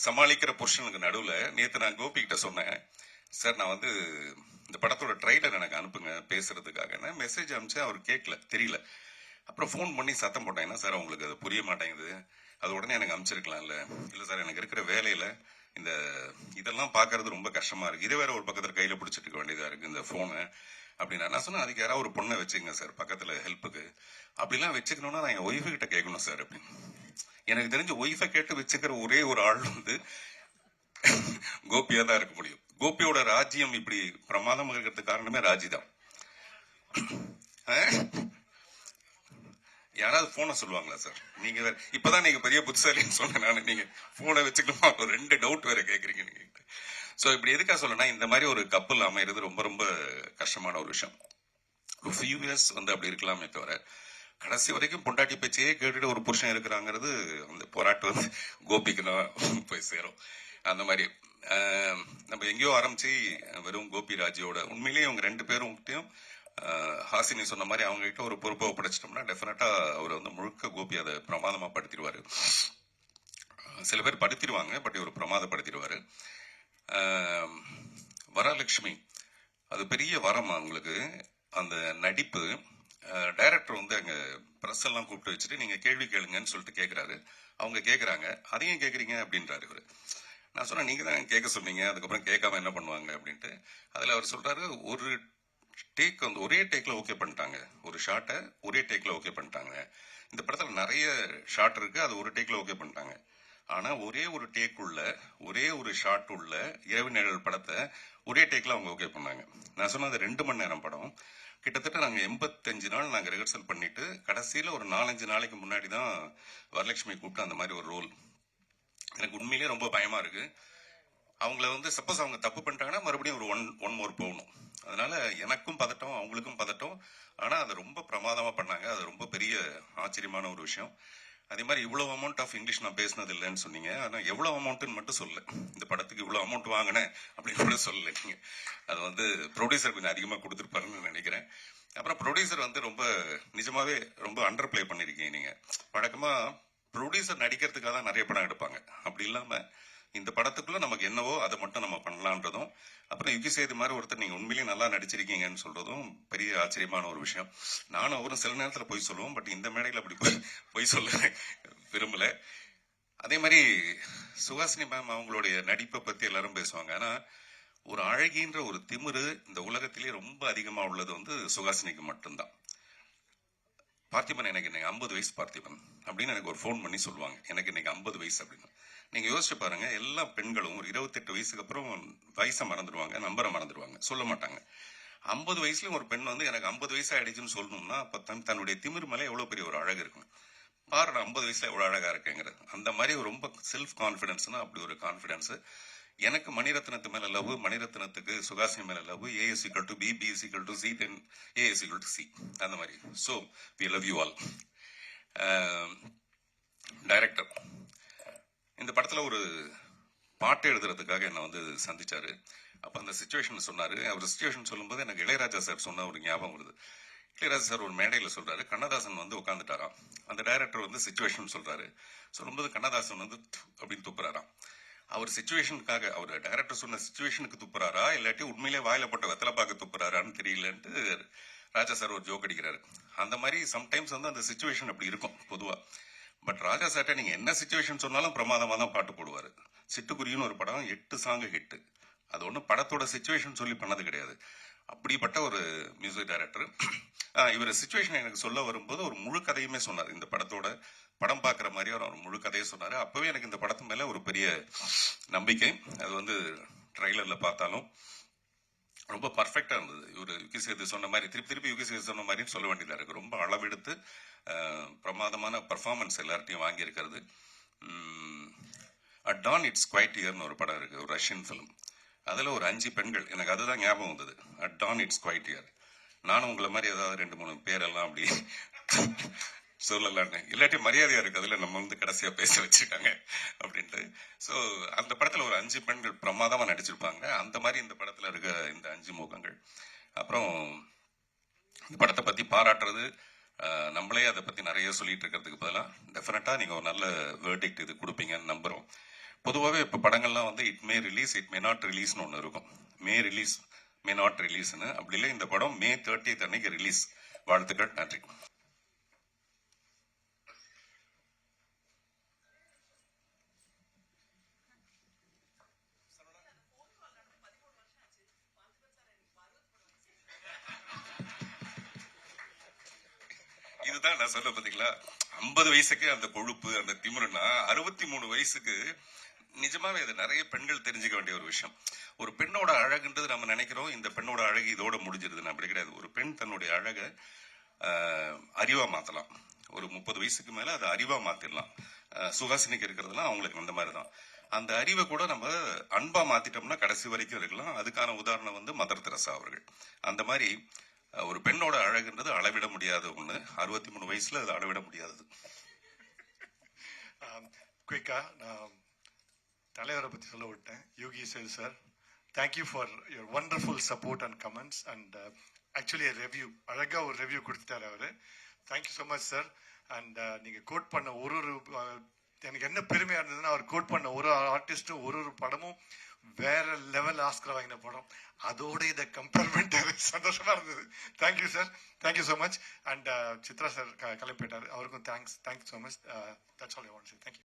சமாளிக்கிற புருஷனுக்கு நடுவுல நேத்து நான் கோபி கிட்ட சொன்னேன், சார் நான் வந்து இந்த படத்தோட ட்ரைலர் எனக்கு அனுப்புங்க பேசுறதுக்காக மெசேஜ் அனுப்பிச்சேன். அவர் கேட்கல, தெரியல. அப்புறம் ஃபோன் பண்ணி சத்தம் போட்டேன், என்ன சார் உங்களுக்கு அது புரிய மாட்டேங்குது, அது உடனே எனக்கு அனுப்பிச்சிருக்கலாம்ல. இல்ல சார் எனக்கு இருக்கிற வேலையில இந்த இதெல்லாம் பாக்குறது ரொம்ப கஷ்டமா இருக்கு, இதே வேற ஒரு பக்கத்துல கையில பிடிச்சிட்டு இருக்க வேண்டியதா இருக்கு இந்த போனை அப்படின்னா. நான் சொன்னேன், அதுக்கு யாராவது ஒரு பொண்ணை வச்சுக்கங்க சார் பக்கத்துல ஹெல்ப்புக்கு. அப்படிலாம் வச்சுக்கணும்னா நான் என் ஒய்ஃபு கிட்ட கேட்கணும் சார் அப்படின்னு. எனக்கு தெரிஞ்ச ஒய்ஃபை கேட்டு வச்சுக்கிற ஒரே ஒரு ஆள் வந்து கோபியா தான் இருக்க முடியும். கோபியோட ராஜ்யம் இப்படி பிரமாதமா இருக்கிறதுக்கு காரணமே ராஜி தான். யாராவது போனை சொல்லுவாங்களா சார்? நீங்க வேற இப்பதான் நீங்க பெரிய புத்திசாலின்னு சொன்னேன் நானு. நீங்க போனை வச்சுக்கணுமா, ஒரு 2 டவுட் வேற கேக்குறீங்க நீங்க. சோ இப்படி எதுக்கா சொல்லனா, இந்த மாதிரி ஒரு கப்பல் அமைகிறது ரொம்ப ரொம்ப கஷ்டமான ஒரு விஷயம். ஒரு ஃபியூ இயர்ஸ் வந்து அப்படி இருக்கலாமே தவிர, கடைசி வரைக்கும் பொண்டாட்டி பேச்சையே கேட்டுட்டு ஒரு புருஷன் இருக்கிறாங்கிறது அந்த போராட்டம் வந்து கோபிக்கு தான் போய் சேரும். அந்த மாதிரி நம்ம எங்கேயோ ஆரம்பிச்சு வெறும் கோபி ராஜியோட உண்மையிலேயே அவங்க 2 பேரும் ஹாசினி சொன்ன மாதிரி அவங்க கிட்ட ஒரு பொறுப்பை ஒப்படைச்சிட்டோம்னா டெஃபினட்டா அவர் வந்து முழுக்க கோபி அதை பிரமாதமா படுத்திடுவாரு. சில பேர் படுத்திடுவாங்க, பட் இவர் பிரமாதப்படுத்திடுவாரு. வரலட்சுமி அது பெரிய வரம் அவங்களுக்கு. அந்த நடிப்பு டைரக்டர் வந்து அங்க பிரஸ் எல்லாம் கூப்பிட்டு வச்சுட்டு நீங்க கேள்வி கேளுங்கன்னு சொல்லிட்டு கேட்கிறாரு. அவங்க கேட்கறாங்க, அதையும் கேட்கறீங்க அப்படின்றாரு இவரு. நான் சொன்னேன், நீங்க தான் கேட்க சொன்னீங்க, அதுக்கப்புறம் கேட்காம என்ன பண்ணுவாங்க அப்படின்ட்டு. அதுல அவர் சொல்றாரு, ஒரு டேக் வந்து ஒரே டேக்ல ஓகே பண்ணிட்டாங்க, ஒரு ஷாட்டை ஒரே டேக்ல ஓகே பண்ணிட்டாங்க. இந்த படத்துல நிறைய ஷாட் இருக்கு, அது ஒரு டேக்ல ஓகே பண்ணிட்டாங்க. ஆனா ஒரே ஒரு டேக் உள்ள ஒரே ஒரு ஷாட் உள்ள இரவு நிழல் படத்தை ஒரே டேக்ல அவங்க ஓகே பண்ணாங்க. நான் சொன்னது 2 மணி நேரம் படம். கிட்டத்தட்ட நாங்க 85 நாள் நாங்க ரிஹர்சல் பண்ணிட்டு கடைசியில ஒரு 4-5 நாளைக்கு முன்னாடி தான் வரலட்சுமி கூப்பிட்டு அந்த மாதிரி ஒரு ரோல். எனக்கு உண்மையிலேயே ரொம்ப பயமா இருக்கு. அவங்கள வந்து சப்போஸ் அவங்க தப்பு பண்ணிட்டாங்கன்னா மறுபடியும் ஒரு ஒன் மோர் போகணும். அதனால எனக்கும் பதட்டம், அவங்களுக்கும் பதட்டம். ஆனா அதை ரொம்ப பிரமாதமா பண்ணாங்க. அது ரொம்ப பெரிய ஆச்சரியமான ஒரு விஷயம். அதே மாதிரி இவ்வளவு அமௌண்ட் ஆஃப் இங்கிலீஷ் நான் பேசினது இல்லைன்னு சொன்னீங்க. ஆனா எவ்வளவு அமௌண்ட்னு மட்டும் சொல்ல, இந்த படத்துக்கு இவ்வளவு அமௌண்ட் வாங்கினேன் அப்படின்னு கூட சொல்லல நீங்க. அது வந்து ப்ரொடியூசர் கொஞ்சம் அதிகமா கொடுத்துருப்பாருன்னு நினைக்கிறேன். அப்புறம் ப்ரொடியூசர் வந்து ரொம்ப நிஜமாவே ரொம்ப அண்டர் பிளே பண்ணிருக்கீங்க நீங்க. வழக்கமா ப்ரொடியூசர் நடிக்கிறதுக்காக தான் நிறைய படம் எடுப்பாங்க. அப்படி இல்லாம இந்த படத்துக்குள்ள நமக்கு என்னவோ அதை மட்டும் நம்ம பண்ணலான்றதும், அப்புறம் யுகி சேது மாதிரி ஒருத்தர் நீங்க உண்மையிலேயே நல்லா நடிச்சிருக்கீங்கன்னு சொல்றதும் பெரிய ஆச்சரியமான ஒரு விஷயம். நானும் அவரும் சில நேரத்துல போய் சொல்லுவோம், பட் இந்த மேடையில அப்படி போய் சொல்ல விரும்பல. அதே மாதிரி சுஹாசினி மேம் அவங்களுடைய நடிப்பை பத்தி எல்லாரும் பேசுவாங்க. ஆனா ஒரு அழகின்ற ஒரு திமிரு இந்த உலகத்திலேயே ரொம்ப அதிகமா உள்ளது வந்து சுஹாசினிக்கு மட்டும்தான். பார்த்திபன் எனக்கு இன்னைக்கு 50 வயசு பார்த்திபன் அப்படின்னு எனக்கு ஒரு ஃபோன் பண்ணி சொல்லுவாங்க, எனக்கு இன்னைக்கு 50 வயசு அப்படின்னு. நீங்க யோசிச்சு பாருங்க, எல்லா பெண்களும் ஒரு 28 வயசுக்கு அப்புறம் வயசை மறந்துடுவாங்க, நம்பரை மறந்துடுவாங்க, சொல்ல மாட்டாங்க. 50 வயசுலயும் ஒரு பெண் வந்து எனக்கு 50 வயசு ஆயிடுச்சுன்னு சொல்லணும்னா அப்ப தன்னுடைய திமிர் மேல எவ்வளவு பெரிய ஒரு அழகு இருக்கும் பாரு. நான் 50 வயசுல எவ்வளவு அழகா இருக்கேங்கிறது அந்த மாதிரி ரொம்ப செல்ஃப் கான்பிடன்ஸ்னா அப்படி ஒரு கான்பிடன்ஸ். எனக்கு மணிரத்னத்து மேல லவ், மணிரத்னத்துக்கு சுகாசினி மேல love. A = B, B = C, then A = C, அந்த மாதிரி. So we love you all. Director இந்த படத்துல ஒரு பாட்டு எழுதுறதுக்காக என்ன வந்து சந்திச்சாரு. அப்ப அந்த சிச்சுவேஷன் சொன்னாரு. அவர் சிச்சுவேஷன் சொல்லும்போது எனக்கு இளையராஜா சார் சொன்ன ஒரு ஞாபகம் வருது. இளையராஜா சார் ஒரு மேடையில சொல்றாரு, கண்ணதாசன் வந்து உட்காந்துட்டாராம். அந்த டைரக்டர் வந்து சிச்சுவேஷன் சொல்றாரு. சொல்லும்போது கண்ணதாசன் வந்து அப்படின்னு துப்புறாராம். அவர் சிச்சுவேஷனுக்காக, அவர் டைரக்டர் சொன்ன சிச்சுவேஷனுக்கு துப்புறாரா இல்லாட்டி உண்மையிலே வாயில போட்ட வெத்தலை பார்க்க துப்புறாரான்னு தெரியலன்ட்டு ராஜா சார் ஒரு ஜோக் அடிக்கிறாரு. அந்த மாதிரி சம்டைம்ஸ் வந்து அந்த சிச்சுவேஷன் அப்படி இருக்கும் பொதுவா. பட் ராஜா சார்ட்ட நீங்க என்ன சிச்சுவேஷன் சொன்னாலும் பிரமாதமா தான் பாட்டு போடுவாரு. சிட்டுக்குருவின்னு ஒரு படம் 8 சாங் ஹிட். அது ஒன்றும் படத்தோட சிச்சுவேஷன் சொல்லி பண்ணது கிடையாது. அப்படிப்பட்ட ஒரு மியூசிக் டைரக்டர். இவர் சிச்சுவேஷன் எனக்கு சொல்ல வரும்போது ஒரு முழு கதையுமே சொன்னார். இந்த படத்தோட படம் பார்க்குற மாதிரி ஒரு முழு கதையை சொன்னாரு. அப்பவே எனக்கு இந்த படத்து மேல ஒரு பெரிய நம்பிக்கை. அது வந்து ட்ரைலர்ல பார்த்தாலும் ரொம்ப பர்ஃபெக்டா இருந்தது. இவர் யுகி சேது சொன்ன மாதிரி திருப்பி யுகி சேது சொன்ன மாதிரி சொல்ல வேண்டியதா இருக்கு. ரொம்ப அளவெடுத்து பிரமாதமான பர்ஃபார்மன்ஸ் எல்லார்ட்டையும் வாங்கி இருக்கிறது. அட் டான் இட்ஸ் குவைட் இயர்னு ஒரு படம் இருக்கு, ஒரு ரஷ்யன் ஃபிலிம். அதுல ஒரு 5 பெண்கள், எனக்கு அதுதான் ஞாபகம் வந்தது. At dawn it's quite year. நானும் உங்களை மாதிரி ஏதாவது 2-3 பேரெல்லாம் அப்படி சொல்லலான்னு, இல்லாட்டி மரியாதையா இருக்கு அதுல நம்ம வந்து கடைசியா பேச வச்சிருக்காங்க அப்படின்ட்டு. ஸோ அந்த படத்துல ஒரு 5 பெண்கள் பிரமாதமா நடிச்சிருப்பாங்க. அந்த மாதிரி இந்த படத்துல இருக்க இந்த 5 முகங்கள். அப்புறம் இந்த படத்தை பத்தி பாராட்டுறது நம்மளே அதை பத்தி நிறைய சொல்லிட்டு இருக்கிறதுக்கு பதிலாக டெஃபினட்டா நீங்க ஒரு நல்ல வேர்டிக்ட் இது கொடுப்பீங்கன்னு நம்புறோம். பொதுவாகவே இப்போ படங்கள்லாம் வந்து it may release it may not ரிலீஸ்னு ஒன்று இருக்கும். மே ரிலீஸ் மே நாட் ரிலீஸ்னு. அப்படி இல்லை, இந்த படம் May 30th அன்னைக்கு ரிலீஸ். வாழ்த்துக்கள், நன்றி. இதுதான் நான் சொல்ல பாத்தீங்களா, 50 வயசுக்கு அந்த கொழுப்பு அந்த திமிருனா 63 வயசுக்கு நிஜமாவே அது நிறைய பெண்கள் தெரிஞ்சுக்க வேண்டிய ஒரு விஷயம். ஒரு பெண்ணோட அழகுன்றது நம்ம நினைக்கிறோம் இந்த பெண்ணோட அழகு இதோட முடிஞ்சிருதுன்னு. அப்படி கிடையாது. ஒரு பெண் தன்னுடைய அழகை அறிவா மாத்தலாம். ஒரு 30 வயசுக்கு மேல அதை அறிவா மாத்திடலாம். சுகாசினிக்கு இருக்கிறதுலாம் அவங்களுக்கு அந்த மாதிரி தான். அந்த அறிவை கூட நம்ம அன்பா மாத்திட்டோம்னா கடைசி வரைக்கும் இருக்கலாம். அதுக்கான உதாரணம் வந்து மதர் தெரசா அவர்கள். அந்த மாதிரி ஒரு பெண்ணோட அழகுன்றது அளவிட முடியாத ஒண்ணு. 63 வயசுல அது அளவிட முடியாதது. குயிக்கா நான் தலைவரை பத்தி சொல்ல விட்டேன். Yogi Sethu sir, thank you for your wonderful support and comments and actually review அழகா ஒரு ரிவ்யூ கொடுத்துட்டாரு அவரு. Thank you so much sir. And நீங்க கோட் பண்ண ஒரு எனக்கு என்ன பெருமையா இருந்ததுன்னா, அவர் கோட் பண்ண ஒரு ஆர்டிஸ்டும் ஒரு படமும் வேற லெவல் ஆஸ்கர் வாங்கின படம். அதோட இதை கம்பேர் பண்ணிட்டாரு. சந்தோஷமா இருந்தது. Thank you sir, thank you so much. And Chitra sir கிளம்பி போயிட்டாரு, அவருக்கும் thanks so much. That's all I want to say. Thank you.